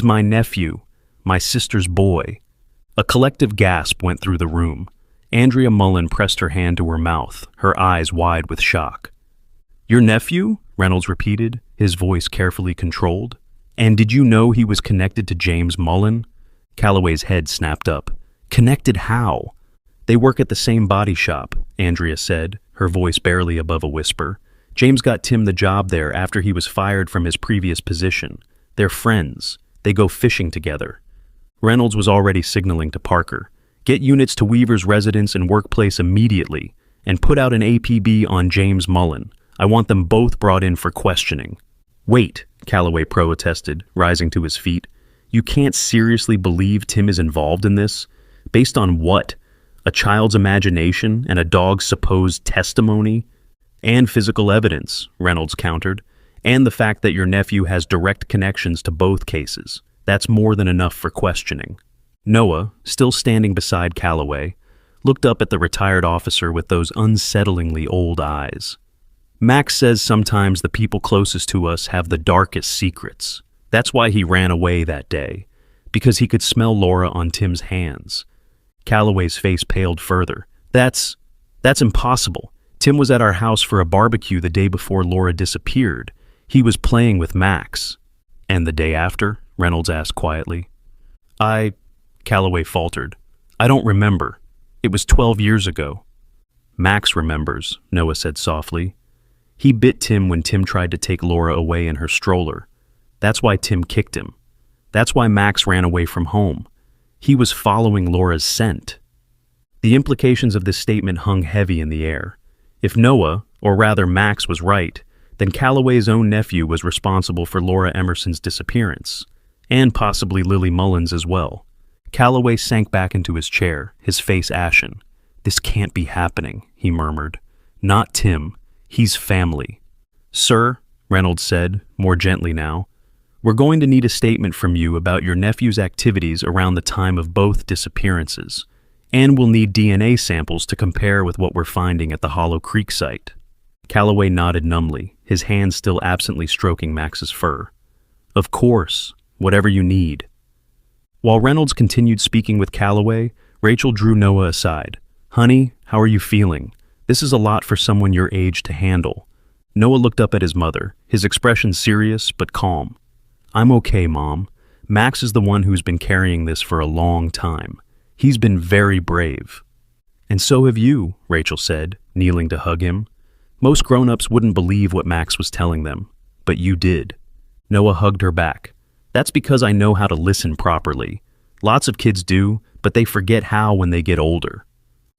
my nephew, my sister's boy. A collective gasp went through the room. Andrea Mullen pressed her hand to her mouth, her eyes wide with shock. Your nephew? Reynolds repeated, his voice carefully controlled. And did you know he was connected to James Mullen? Calloway's head snapped up. Connected how? They work at the same body shop, Andrea said, her voice barely above a whisper. James got Tim the job there after he was fired from his previous position. They're friends. They go fishing together. Reynolds was already signaling to Parker. Get units to Weaver's residence and workplace immediately, and put out an APB on James Mullen. I want them both brought in for questioning. Wait, Calloway protested, rising to his feet. You can't seriously believe Tim is involved in this? Based on what? A child's imagination and a dog's supposed testimony? And physical evidence, Reynolds countered, and the fact that your nephew has direct connections to both cases. That's more than enough for questioning. Noah, still standing beside Calloway, looked up at the retired officer with those unsettlingly old eyes. Max says sometimes the people closest to us have the darkest secrets. That's why he ran away that day, because he could smell Laura on Tim's hands. Calloway's face paled further. That's impossible. Tim was at our house for a barbecue the day before Laura disappeared. He was playing with Max. And the day after? Reynolds asked quietly. Calloway faltered. I don't remember. It was 12 years ago. Max remembers, Noah said softly. He bit Tim when Tim tried to take Laura away in her stroller. That's why Tim kicked him. That's why Max ran away from home. He was following Laura's scent. The implications of this statement hung heavy in the air. If Noah, or rather Max, was right, then Calloway's own nephew was responsible for Laura Emerson's disappearance, and possibly Lily Mullen's as well. Calloway sank back into his chair, his face ashen. This can't be happening, he murmured. Not Tim. He's family. Sir, Reynolds said, more gently now, we're going to need a statement from you about your nephew's activities around the time of both disappearances, and we'll need DNA samples to compare with what we're finding at the Hollow Creek site. Calloway nodded numbly, his hand still absently stroking Max's fur. Of course, whatever you need. While Reynolds continued speaking with Calloway, Rachel drew Noah aside. Honey, how are you feeling? This is a lot for someone your age to handle. Noah looked up at his mother, his expression serious but calm. I'm okay, Mom. Max is the one who's been carrying this for a long time. He's been very brave. And so have you, Rachel said, kneeling to hug him. Most grown-ups wouldn't believe what Max was telling them, but you did. Noah hugged her back. That's because I know how to listen properly. Lots of kids do, but they forget how when they get older.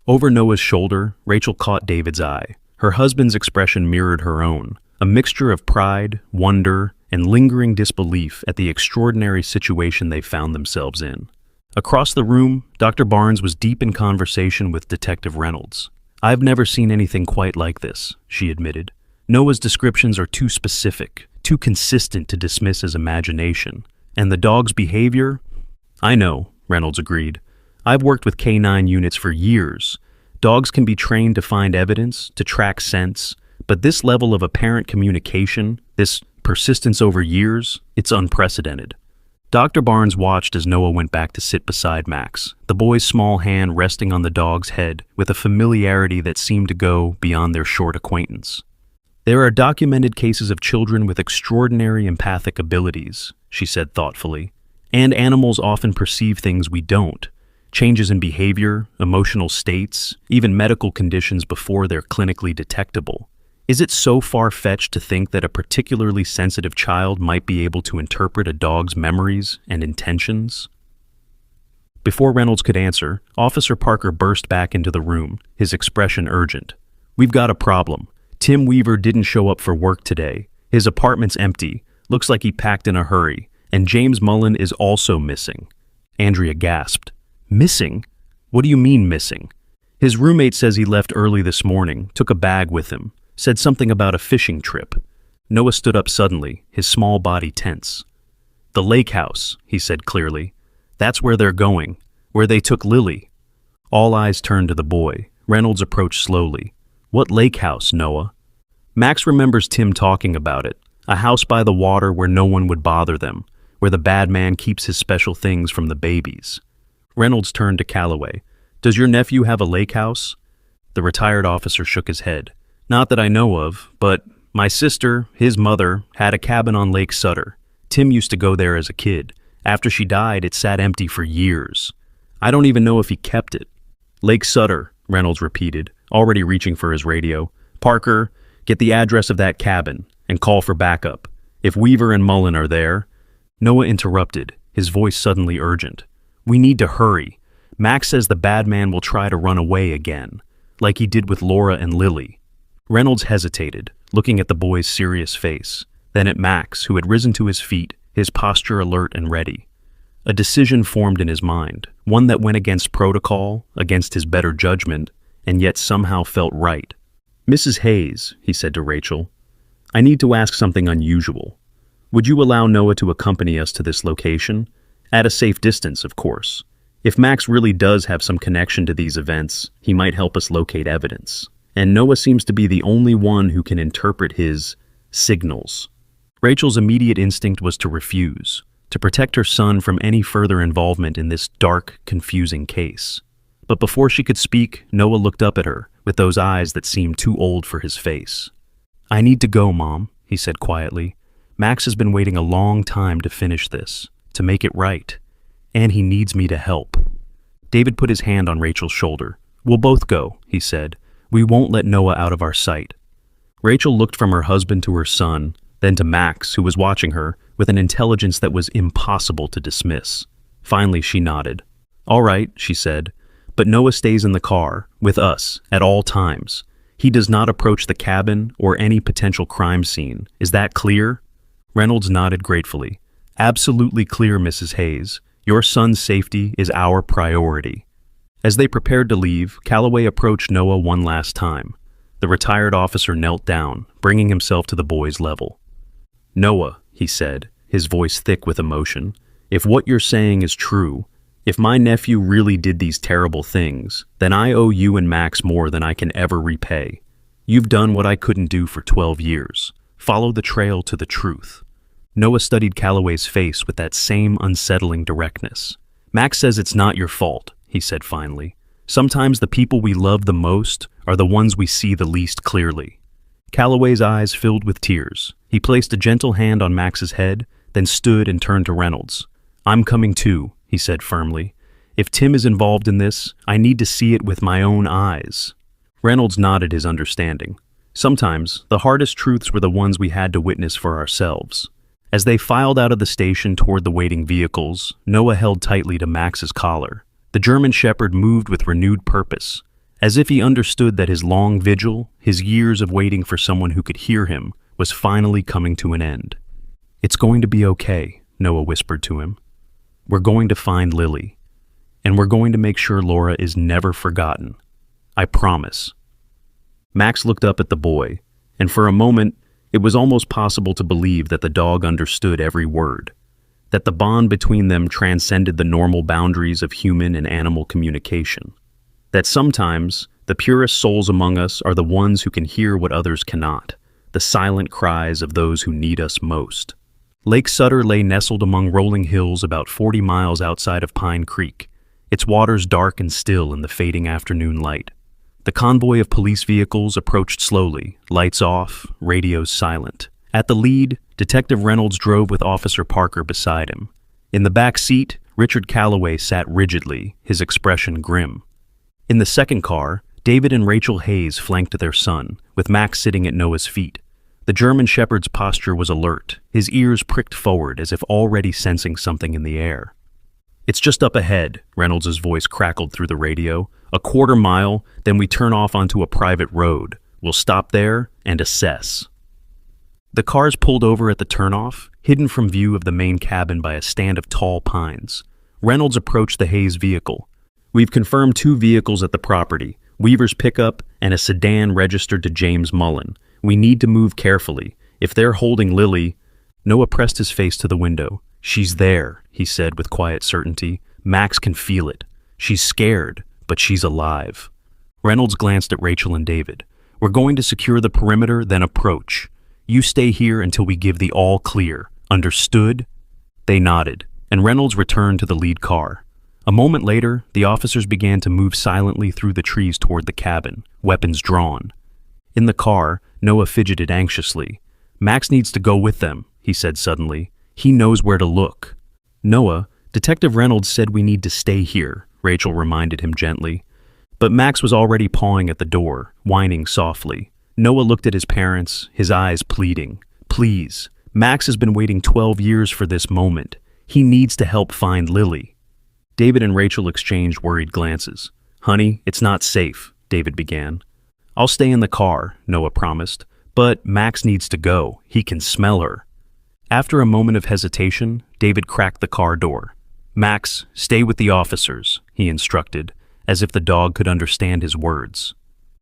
Over Noah's shoulder, Rachel caught David's eye. Her husband's expression mirrored her own, a mixture of pride, wonder, and lingering disbelief at the extraordinary situation they found themselves in. Across the room, Dr. Barnes was deep in conversation with Detective Reynolds. I've never seen anything quite like this, she admitted. Noah's descriptions are too specific, too consistent to dismiss as imagination. And the dog's behavior? I know, Reynolds agreed. I've worked with K9 units for years. Dogs can be trained to find evidence, to track scents, but this level of apparent communication, this persistence over years, it's unprecedented. Dr. Barnes watched as Noah went back to sit beside Max, the boy's small hand resting on the dog's head with a familiarity that seemed to go beyond their short acquaintance. There are documented cases of children with extraordinary empathic abilities, she said thoughtfully, and animals often perceive things we don't. Changes in behavior, emotional states, even medical conditions before they're clinically detectable. Is it so far-fetched to think that a particularly sensitive child might be able to interpret a dog's memories and intentions? Before Reynolds could answer, Officer Parker burst back into the room, his expression urgent. We've got a problem. Tim Weaver didn't show up for work today. His apartment's empty. Looks like he packed in a hurry. And James Mullen is also missing. Andrea gasped. Missing? What do you mean missing? His roommate says he left early this morning, took a bag with him. Said something about a fishing trip. Noah stood up suddenly, his small body tense. The lake house, he said clearly. That's where they're going, where they took Lily. All eyes turned to the boy. Reynolds approached slowly. What lake house, Noah? Max remembers Tim talking about it. A house by the water where no one would bother them, where the bad man keeps his special things from the babies. Reynolds turned to Calloway. Does your nephew have a lake house? The retired officer shook his head. Not that I know of, but my sister, his mother, had a cabin on Lake Sutter. Tim used to go there as a kid. After she died, it sat empty for years. I don't even know if he kept it. Lake Sutter, Reynolds repeated, already reaching for his radio. Parker, get the address of that cabin and call for backup. If Weaver and Mullen are there. Noah interrupted, his voice suddenly urgent. We need to hurry. Max says the bad man will try to run away again, like he did with Laura and Lily. Reynolds hesitated, looking at the boy's serious face, then at Max, who had risen to his feet, his posture alert and ready. A decision formed in his mind, one that went against protocol, against his better judgment, and yet somehow felt right. Mrs. Hayes, he said to Rachel, I need to ask something unusual. Would you allow Noah to accompany us to this location? At a safe distance, of course. If Max really does have some connection to these events, he might help us locate evidence. And Noah seems to be the only one who can interpret his signals. Rachel's immediate instinct was to refuse, to protect her son from any further involvement in this dark, confusing case. But before she could speak, Noah looked up at her, with those eyes that seemed too old for his face. I need to go, Mom, he said quietly. Max has been waiting a long time to finish this, to make it right. And he needs me to help. David put his hand on Rachel's shoulder. We'll both go, he said. We won't let Noah out of our sight. Rachel looked from her husband to her son, then to Max, who was watching her, with an intelligence that was impossible to dismiss. Finally, she nodded. All right, she said, but Noah stays in the car, with us, at all times. He does not approach the cabin or any potential crime scene. Is that clear? Reynolds nodded gratefully. Absolutely clear, Mrs. Hayes. Your son's safety is our priority. As they prepared to leave, Calloway approached Noah one last time. The retired officer knelt down, bringing himself to the boy's level. Noah, he said, his voice thick with emotion, if what you're saying is true, if my nephew really did these terrible things, then I owe you and Max more than I can ever repay. You've done what I couldn't do for 12 years. Follow the trail to the truth. Noah studied Calloway's face with that same unsettling directness. Max says it's not your fault, he said finally. Sometimes the people we love the most are the ones we see the least clearly. Calloway's eyes filled with tears. He placed a gentle hand on Max's head, then stood and turned to Reynolds. I'm coming too, he said firmly. If Tim is involved in this, I need to see it with my own eyes. Reynolds nodded his understanding. Sometimes, the hardest truths were the ones we had to witness for ourselves. As they filed out of the station toward the waiting vehicles, Noah held tightly to Max's collar. The German shepherd moved with renewed purpose, as if he understood that his long vigil, his years of waiting for someone who could hear him, was finally coming to an end. It's going to be okay, Noah whispered to him. We're going to find Lily, and we're going to make sure Laura is never forgotten. I promise. Max looked up at the boy, and for a moment, it was almost possible to believe that the dog understood every word, that the bond between them transcended the normal boundaries of human and animal communication, that sometimes the purest souls among us are the ones who can hear what others cannot, the silent cries of those who need us most. Lake Sutter lay nestled among rolling hills about 40 miles outside of Pine Creek, its waters dark and still in the fading afternoon light. The convoy of police vehicles approached slowly, lights off, radios silent. At the lead, Detective Reynolds drove with Officer Parker beside him. In the back seat, Richard Calloway sat rigidly, his expression grim. In the second car, David and Rachel Hayes flanked their son, with Max sitting at Noah's feet. The German shepherd's posture was alert, his ears pricked forward as if already sensing something in the air. It's just up ahead, Reynolds' voice crackled through the radio. A quarter mile, then we turn off onto a private road. We'll stop there and assess. The cars pulled over at the turnoff, hidden from view of the main cabin by a stand of tall pines. Reynolds approached the Hayes vehicle. We've confirmed 2 vehicles at the property, Weaver's pickup and a sedan registered to James Mullen. We need to move carefully. If they're holding Lily... Noah pressed his face to the window. She's there, he said with quiet certainty. Max can feel it. She's scared, but she's alive. Reynolds glanced at Rachel and David. We're going to secure the perimeter, then approach. You stay here until we give the all clear. Understood? They nodded, and Reynolds returned to the lead car. A moment later, the officers began to move silently through the trees toward the cabin, weapons drawn. In the car, Noah fidgeted anxiously. Max needs to go with them, he said suddenly. He knows where to look. Noah, Detective Reynolds said we need to stay here, Rachel reminded him gently. But Max was already pawing at the door, whining softly. Noah looked at his parents, his eyes pleading. Please, Max has been waiting 12 years for this moment. He needs to help find Lily. David and Rachel exchanged worried glances. Honey, it's not safe, David began. I'll stay in the car, Noah promised. But Max needs to go. He can smell her. After a moment of hesitation, David cracked the car door. Max, stay with the officers, he instructed, as if the dog could understand his words.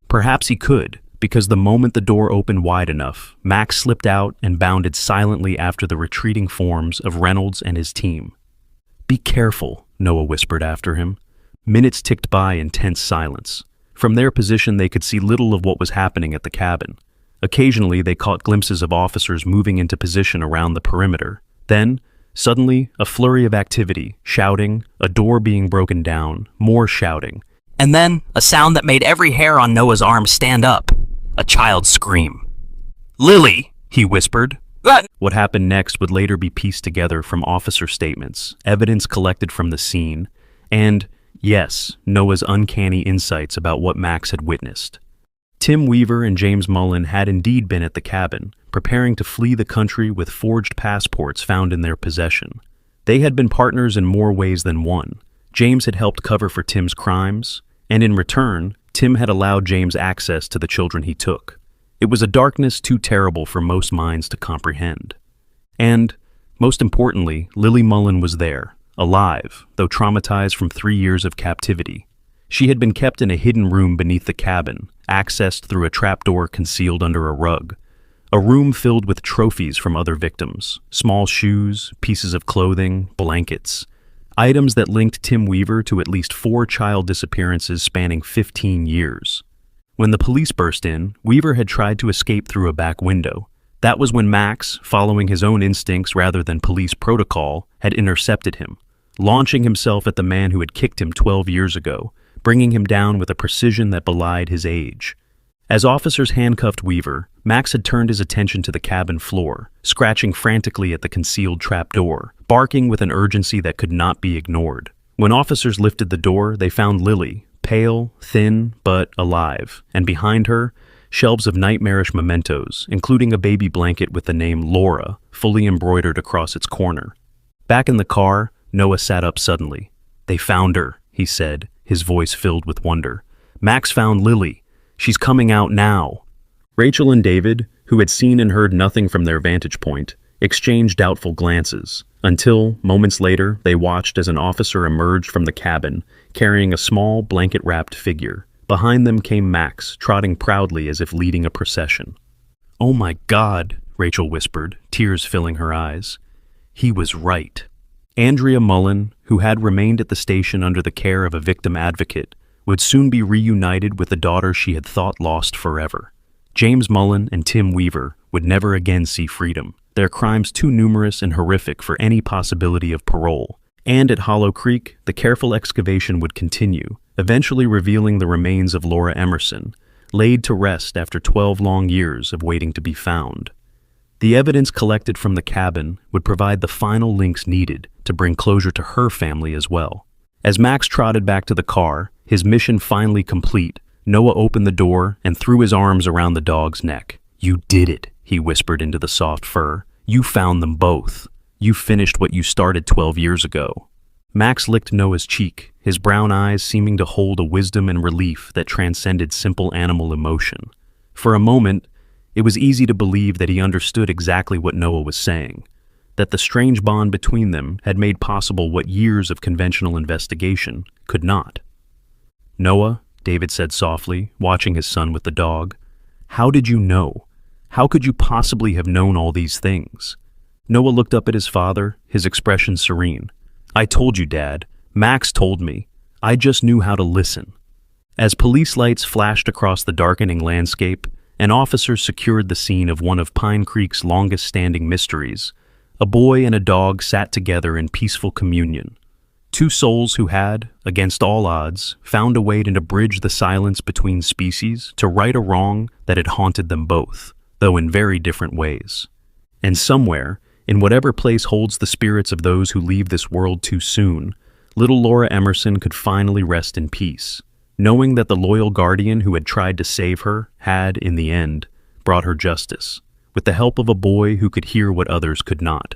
Perhaps he could, because the moment the door opened wide enough, Max slipped out and bounded silently after the retreating forms of Reynolds and his team. Be careful, Noah whispered after him. Minutes ticked by in tense silence. From their position, they could see little of what was happening at the cabin. Occasionally, they caught glimpses of officers moving into position around the perimeter. Then, suddenly, a flurry of activity, shouting, a door being broken down, more shouting. And then, a sound that made every hair on Noah's arm stand up. A child's scream. Lily, he whispered. What happened next would later be pieced together from officer statements, evidence collected from the scene, and, yes, Noah's uncanny insights about what Max had witnessed. Tim Weaver and James Mullen had indeed been at the cabin, preparing to flee the country with forged passports found in their possession. They had been partners in more ways than one. James had helped cover for Tim's crimes, and in return, Tim had allowed James access to the children he took. It was a darkness too terrible for most minds to comprehend. And, most importantly, Lily Mullen was there, alive, though traumatized from 3 years of captivity. She had been kept in a hidden room beneath the cabin, accessed through a trapdoor concealed under a rug. A room filled with trophies from other victims, small shoes, pieces of clothing, blankets, items that linked Tim Weaver to at least 4 child disappearances spanning 15 years. When the police burst in, Weaver had tried to escape through a back window. That was when Max, following his own instincts rather than police protocol, had intercepted him, launching himself at the man who had kicked him 12 years ago, bringing him down with a precision that belied his age. As officers handcuffed Weaver, Max had turned his attention to the cabin floor, scratching frantically at the concealed trapdoor, barking with an urgency that could not be ignored. When officers lifted the door, they found Lily, pale, thin, but alive, and behind her, shelves of nightmarish mementos, including a baby blanket with the name Laura, fully embroidered across its corner. Back in the car, Noah sat up suddenly. "They found her," he said, his voice filled with wonder. "Max found Lily. She's coming out now." Rachel and David, who had seen and heard nothing from their vantage point, exchanged doubtful glances, until, moments later, they watched as an officer emerged from the cabin, carrying a small, blanket-wrapped figure. Behind them came Max, trotting proudly as if leading a procession. "Oh my God," Rachel whispered, tears filling her eyes. "He was right." Andrea Mullen, who had remained at the station under the care of a victim advocate, would soon be reunited with the daughter she had thought lost forever. James Mullen and Tim Weaver would never again see freedom, their crimes too numerous and horrific for any possibility of parole. And at Hollow Creek, the careful excavation would continue, eventually revealing the remains of Laura Emerson, laid to rest after 12 long years of waiting to be found. The evidence collected from the cabin would provide the final links needed to bring closure to her family as well. As Max trotted back to the car, his mission finally complete, Noah opened the door and threw his arms around the dog's neck. "You did it," he whispered into the soft fur. "You found them both. You finished what you started 12 years ago." Max licked Noah's cheek, his brown eyes seeming to hold a wisdom and relief that transcended simple animal emotion. For a moment, it was easy to believe that he understood exactly what Noah was saying, that the strange bond between them had made possible what years of conventional investigation could not. "Noah," David said softly, watching his son with the dog, "how did you know? How could you possibly have known all these things?" Noah looked up at his father, his expression serene. "I told you, Dad. Max told me. I just knew how to listen." As police lights flashed across the darkening landscape, and officers secured the scene of one of Pine Creek's longest-standing mysteries, a boy and a dog sat together in peaceful communion. Two souls who had, against all odds, found a way to bridge the silence between species to right a wrong that had haunted them both, though in very different ways. And somewhere, in whatever place holds the spirits of those who leave this world too soon, little Laura Emerson could finally rest in peace, knowing that the loyal guardian who had tried to save her had, in the end, brought her justice, with the help of a boy who could hear what others could not.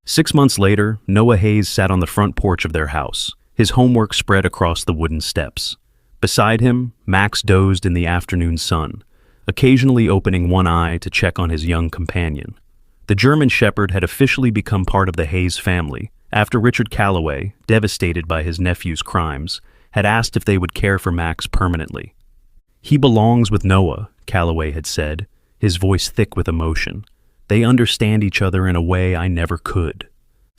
6 months later, Noah Hayes sat on the front porch of their house, his homework spread across the wooden steps. Beside him, Max dozed in the afternoon sun, occasionally opening one eye to check on his young companion. The German Shepherd had officially become part of the Hayes family after Richard Calloway, devastated by his nephew's crimes, had asked if they would care for Max permanently. "He belongs with Noah," Calloway had said, his voice thick with emotion. "They understand each other in a way I never could."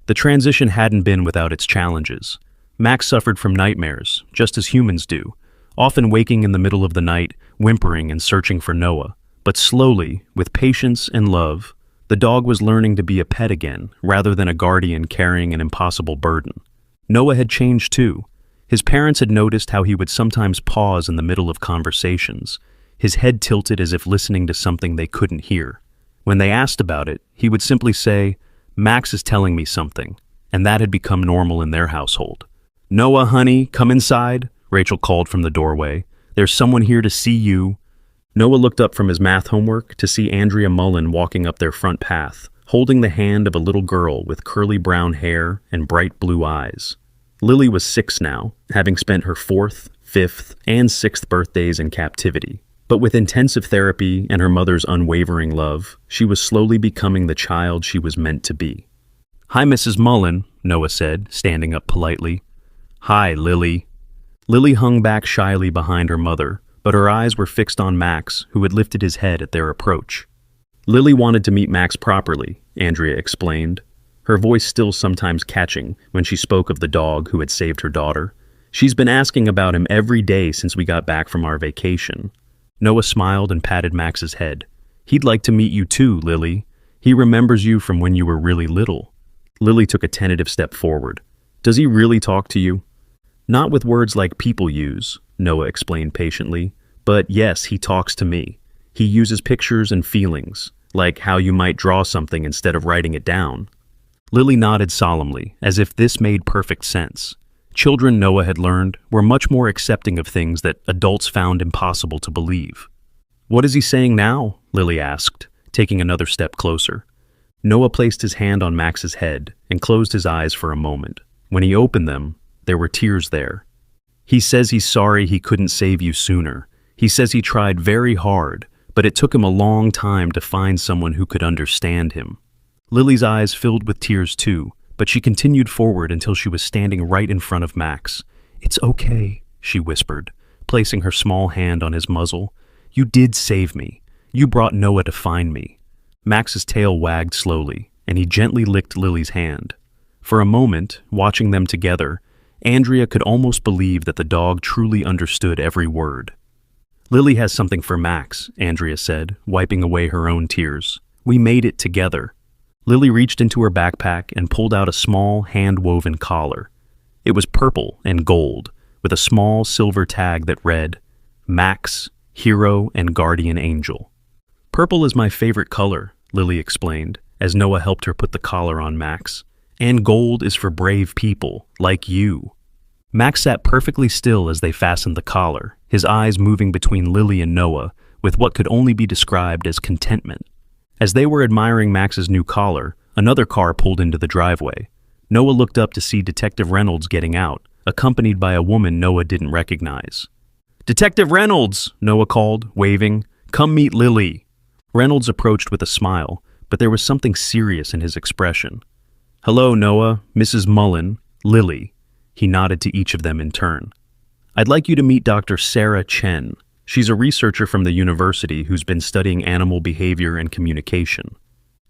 The transition hadn't been without its challenges. Max suffered from nightmares, just as humans do, often waking in the middle of the night, whimpering and searching for Noah. But slowly, with patience and love, the dog was learning to be a pet again, rather than a guardian carrying an impossible burden. Noah had changed too. His parents had noticed how he would sometimes pause in the middle of conversations, his head tilted as if listening to something they couldn't hear. When they asked about it, he would simply say, "Max is telling me something," and that had become normal in their household. "Noah, honey, come inside," Rachel called from the doorway. "There's someone here to see you." Noah looked up from his math homework to see Andrea Mullen walking up their front path, holding the hand of a little girl with curly brown hair and bright blue eyes. Lily was 6 now, having spent her 4th, 5th, and 6th birthdays in captivity. But with intensive therapy and her mother's unwavering love, she was slowly becoming the child she was meant to be. "Hi, Mrs. Mullen," Noah said, standing up politely. "Hi, Lily." Lily hung back shyly behind her mother, but her eyes were fixed on Max, who had lifted his head at their approach. "Lily wanted to meet Max properly," Andrea explained, her voice still sometimes catching when she spoke of the dog who had saved her daughter. "She's been asking about him every day since we got back from our vacation." Noah smiled and patted Max's head. He'd like to meet you too, Lily. He remembers you from when you were really little. Lily took a tentative step forward. Does he really talk to you? Not with words like people use, Noah explained patiently, but yes, he talks to me. He uses pictures and feelings, like how you might draw something instead of writing it down. Lily nodded solemnly, as if this made perfect sense. Children, Noah had learned, were much more accepting of things that adults found impossible to believe. What is he saying now? Lily asked, taking another step closer. Noah placed his hand on Max's head and closed his eyes for a moment. When he opened them, there were tears there. He says he's sorry he couldn't save you sooner. He says he tried very hard, but it took him a long time to find someone who could understand him. Lily's eyes filled with tears too, but she continued forward until she was standing right in front of Max. It's okay, she whispered, placing her small hand on his muzzle. You did save me. You brought Noah to find me. Max's tail wagged slowly, and he gently licked Lily's hand. For a moment, watching them together, Andrea could almost believe that the dog truly understood every word. Lily has something for Max, Andrea said, wiping away her own tears. We made it together. Lily reached into her backpack and pulled out a small, hand-woven collar. It was purple and gold, with a small silver tag that read, Max, Hero and Guardian Angel. Purple is my favorite color, Lily explained, as Noah helped her put the collar on Max. And gold is for brave people, like you. Max sat perfectly still as they fastened the collar, his eyes moving between Lily and Noah with what could only be described as contentment. As they were admiring Max's new collar, another car pulled into the driveway. Noah looked up to see Detective Reynolds getting out, accompanied by a woman Noah didn't recognize. Detective Reynolds, Noah called, waving. Come meet Lily. Reynolds approached with a smile, but there was something serious in his expression. Hello, Noah, Mrs. Mullen, Lily. He nodded to each of them in turn. I'd like you to meet Dr. Sarah Chen. She's a researcher from the university who's been studying animal behavior and communication.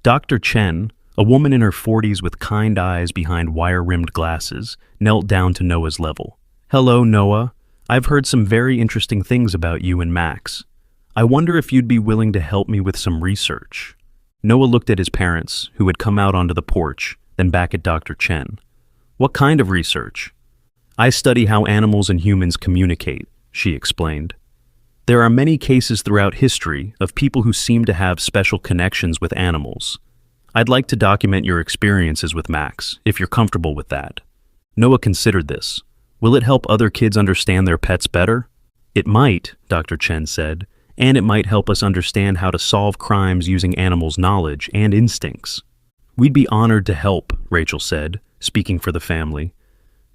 Dr. Chen, a woman in her 40s with kind eyes behind wire-rimmed glasses, knelt down to Noah's level. Hello, Noah. I've heard some very interesting things about you and Max. I wonder if you'd be willing to help me with some research. Noah looked at his parents, who had come out onto the porch, then back at Dr. Chen. What kind of research? I study how animals and humans communicate, she explained. There are many cases throughout history of people who seem to have special connections with animals. I'd like to document your experiences with Max, if you're comfortable with that. Noah considered this. Will it help other kids understand their pets better? It might, Dr. Chen said, and it might help us understand how to solve crimes using animals' knowledge and instincts. We'd be honored to help, Rachel said, speaking for the family.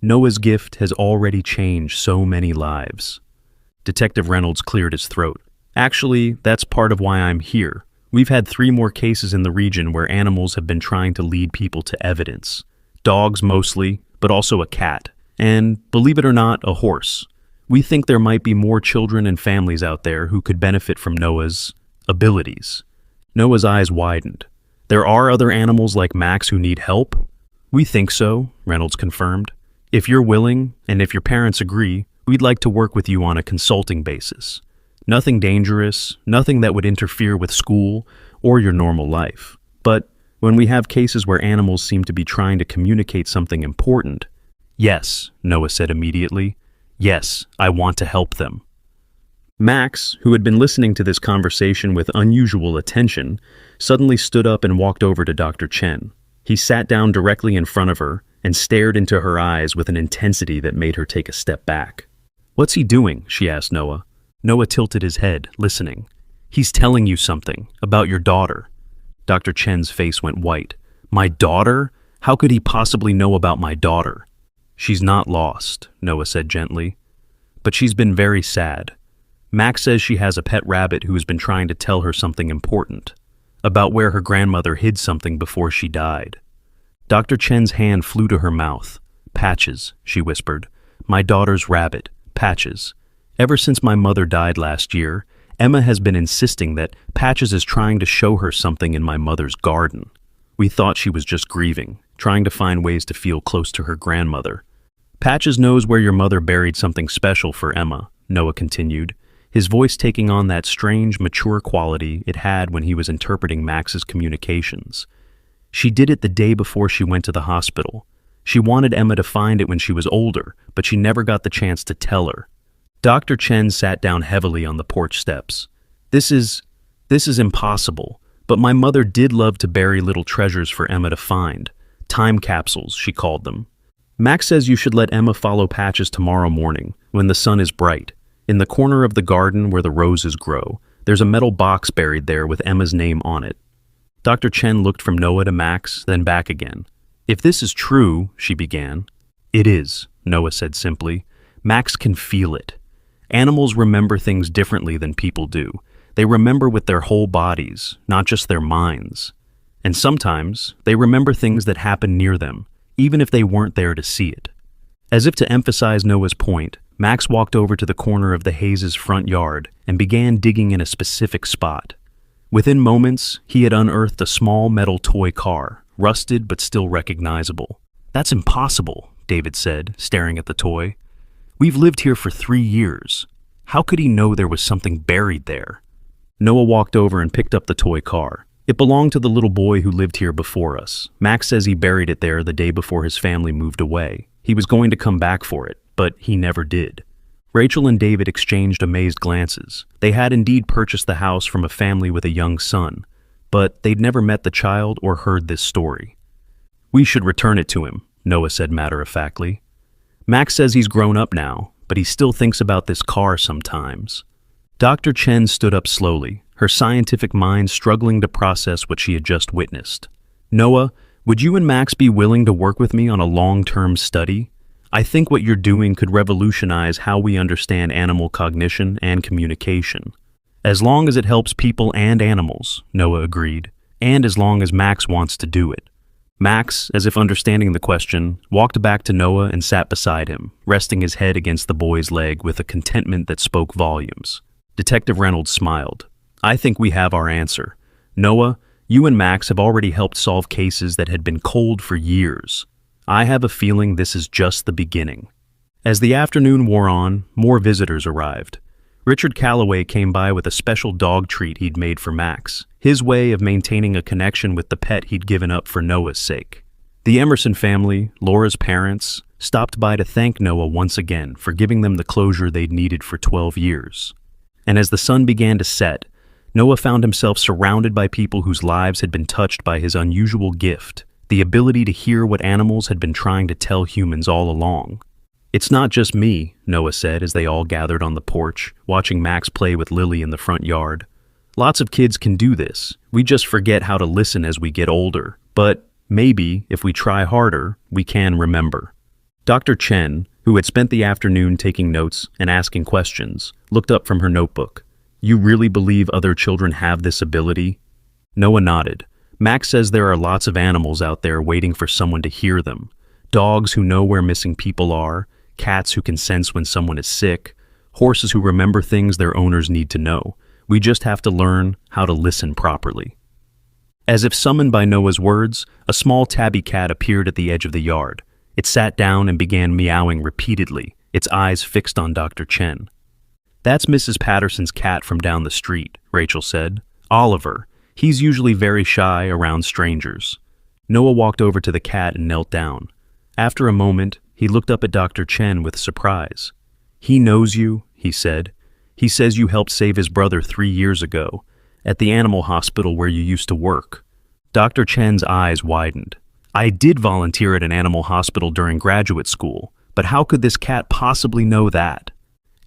Noah's gift has already changed so many lives. Detective Reynolds cleared his throat. Actually, that's part of why I'm here. We've had 3 more cases in the region where animals have been trying to lead people to evidence. Dogs mostly, but also a cat. And, believe it or not, a horse. We think there might be more children and families out there who could benefit from Noah's abilities. Noah's eyes widened. There are other animals like Max who need help? We think so, Reynolds confirmed. If you're willing, and if your parents agree, we'd like to work with you on a consulting basis. Nothing dangerous, nothing that would interfere with school or your normal life. But when we have cases where animals seem to be trying to communicate something important, yes, Noah said immediately. Yes, I want to help them. Max, who had been listening to this conversation with unusual attention, suddenly stood up and walked over to Dr. Chen. He sat down directly in front of her and stared into her eyes with an intensity that made her take a step back. What's he doing? She asked Noah. Noah tilted his head, listening. He's telling you something about your daughter. Dr. Chen's face went white. My daughter? How could he possibly know about my daughter? She's not lost, Noah said gently. But she's been very sad. Max says she has a pet rabbit who has been trying to tell her something important, about where her grandmother hid something before she died. Dr. Chen's hand flew to her mouth. Patches, she whispered. My daughter's rabbit, Patches. Ever since my mother died last year, Emma has been insisting that Patches is trying to show her something in my mother's garden. We thought she was just grieving, trying to find ways to feel close to her grandmother. Patches knows where your mother buried something special for Emma, Noah continued. his voice taking on that strange, mature quality it had when he was interpreting Max's communications. She did it the day before she went to the hospital. She wanted Emma to find it when she was older, but she never got the chance to tell her. Dr. Chen sat down heavily on the porch steps. This is impossible, but my mother did love to bury little treasures for Emma to find. Time capsules, she called them. Max says you should let Emma follow Patches tomorrow morning, when the sun is bright. In the corner of the garden where the roses grow, there's a metal box buried there with Emma's name on it. Dr. Chen looked from Noah to Max, then back again. If this is true, she began. It is, Noah said simply. Max can feel it. Animals remember things differently than people do. They remember with their whole bodies, not just their minds. And sometimes, they remember things that happen near them, even if they weren't there to see it. As if to emphasize Noah's point, Max walked over to the corner of the Hayes' front yard and began digging in a specific spot. Within moments, he had unearthed a small metal toy car, rusted but still recognizable. That's impossible, David said, staring at the toy. We've lived here for 3 years. How could he know there was something buried there? Noah walked over and picked up the toy car. It belonged to the little boy who lived here before us. Max says he buried it there the day before his family moved away. He was going to come back for it, but he never did. Rachel and David exchanged amazed glances. They had indeed purchased the house from a family with a young son, but they'd never met the child or heard this story. We should return it to him, Noah said matter-of-factly. Max says he's grown up now, but he still thinks about this car sometimes. Dr. Chen stood up slowly, her scientific mind struggling to process what she had just witnessed. Noah, would you and Max be willing to work with me on a long-term study? I think what you're doing could revolutionize how we understand animal cognition and communication. As long as it helps people and animals, Noah agreed, and as long as Max wants to do it. Max, as if understanding the question, walked back to Noah and sat beside him, resting his head against the boy's leg with a contentment that spoke volumes. Detective Reynolds smiled. I think we have our answer. Noah, you and Max have already helped solve cases that had been cold for years. I have a feeling this is just the beginning. As the afternoon wore on, more visitors arrived. Richard Calloway came by with a special dog treat he'd made for Max, his way of maintaining a connection with the pet he'd given up for Noah's sake. The Emerson family, Laura's parents, stopped by to thank Noah once again for giving them the closure they'd needed for 12 years. And as the sun began to set, Noah found himself surrounded by people whose lives had been touched by his unusual gift, the ability to hear what animals had been trying to tell humans all along. It's not just me, Noah said as they all gathered on the porch, watching Max play with Lily in the front yard. Lots of kids can do this. We just forget how to listen as we get older. But maybe, if we try harder, we can remember. Dr. Chen, who had spent the afternoon taking notes and asking questions, looked up from her notebook. You really believe other children have this ability? Noah nodded. Max says there are lots of animals out there waiting for someone to hear them. Dogs who know where missing people are, cats who can sense when someone is sick, horses who remember things their owners need to know. We just have to learn how to listen properly. As if summoned by Noah's words, a small tabby cat appeared at the edge of the yard. It sat down and began meowing repeatedly, its eyes fixed on Dr. Chen. That's Mrs. Patterson's cat from down the street, Rachel said. Oliver. He's usually very shy around strangers. Noah walked over to the cat and knelt down. After a moment, he looked up at Dr. Chen with surprise. He knows you, he said. He says you helped save his brother 3 years ago, at the animal hospital where you used to work. Dr. Chen's eyes widened. I did volunteer at an animal hospital during graduate school, but how could this cat possibly know that?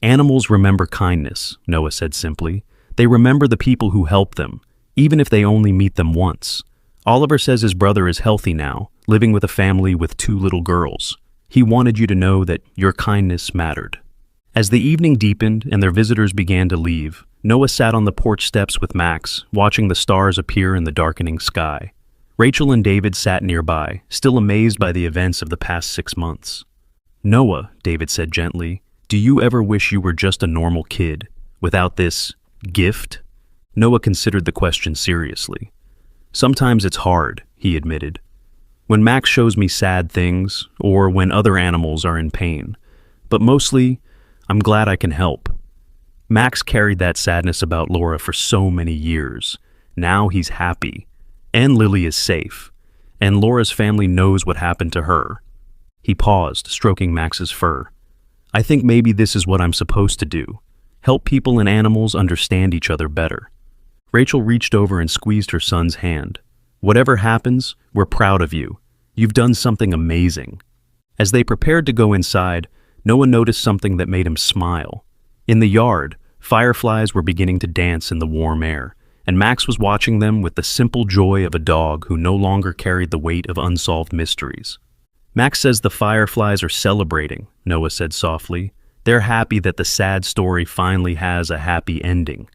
Animals remember kindness, Noah said simply. They remember the people who help them, even if they only meet them once. Oliver says his brother is healthy now, living with a family with 2 little girls. He wanted you to know that your kindness mattered. As the evening deepened and their visitors began to leave, Noah sat on the porch steps with Max, watching the stars appear in the darkening sky. Rachel and David sat nearby, still amazed by the events of the past 6 months. Noah, David said gently, do you ever wish you were just a normal kid, without this gift? Noah considered the question seriously. Sometimes it's hard, he admitted. When Max shows me sad things, or when other animals are in pain. But mostly, I'm glad I can help. Max carried that sadness about Laura for so many years. Now he's happy. And Lily is safe. And Laura's family knows what happened to her. He paused, stroking Max's fur. I think maybe this is what I'm supposed to do. Help people and animals understand each other better. Rachel reached over and squeezed her son's hand. Whatever happens, we're proud of you. You've done something amazing. As they prepared to go inside, Noah noticed something that made him smile. In the yard, fireflies were beginning to dance in the warm air, and Max was watching them with the simple joy of a dog who no longer carried the weight of unsolved mysteries. Max says the fireflies are celebrating, Noah said softly. They're happy that the sad story finally has a happy ending.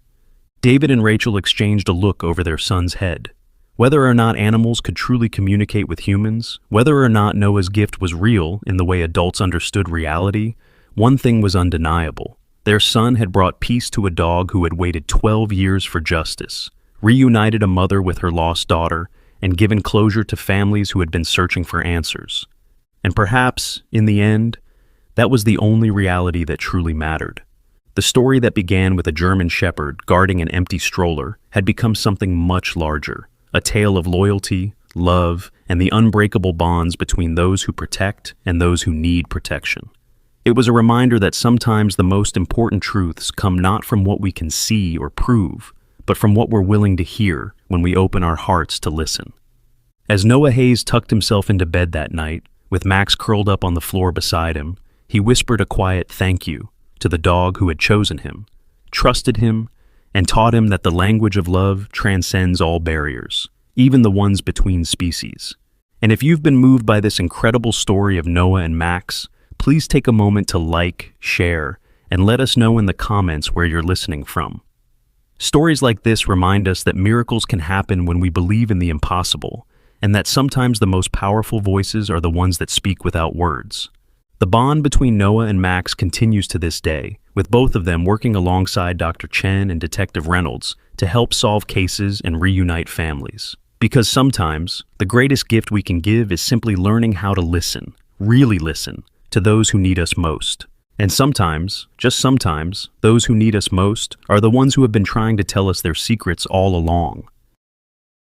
David and Rachel exchanged a look over their son's head. Whether or not animals could truly communicate with humans, whether or not Noah's gift was real in the way adults understood reality, one thing was undeniable. Their son had brought peace to a dog who had waited 12 years for justice, reunited a mother with her lost daughter, and given closure to families who had been searching for answers. And perhaps, in the end, that was the only reality that truly mattered. The story that began with a German shepherd guarding an empty stroller had become something much larger, a tale of loyalty, love, and the unbreakable bonds between those who protect and those who need protection. It was a reminder that sometimes the most important truths come not from what we can see or prove, but from what we're willing to hear when we open our hearts to listen. As Noah Hayes tucked himself into bed that night, with Max curled up on the floor beside him, he whispered a quiet thank you to the dog who had chosen him, trusted him, and taught him that the language of love transcends all barriers, even the ones between species. And if you've been moved by this incredible story of Noah and Max, please take a moment to like, share, and let us know in the comments where you're listening from. Stories like this remind us that miracles can happen when we believe in the impossible, and that sometimes the most powerful voices are the ones that speak without words. The bond between Noah and Max continues to this day, with both of them working alongside Dr. Chen and Detective Reynolds to help solve cases and reunite families. Because sometimes, the greatest gift we can give is simply learning how to listen, really listen, to those who need us most. And sometimes, just sometimes, those who need us most are the ones who have been trying to tell us their secrets all along.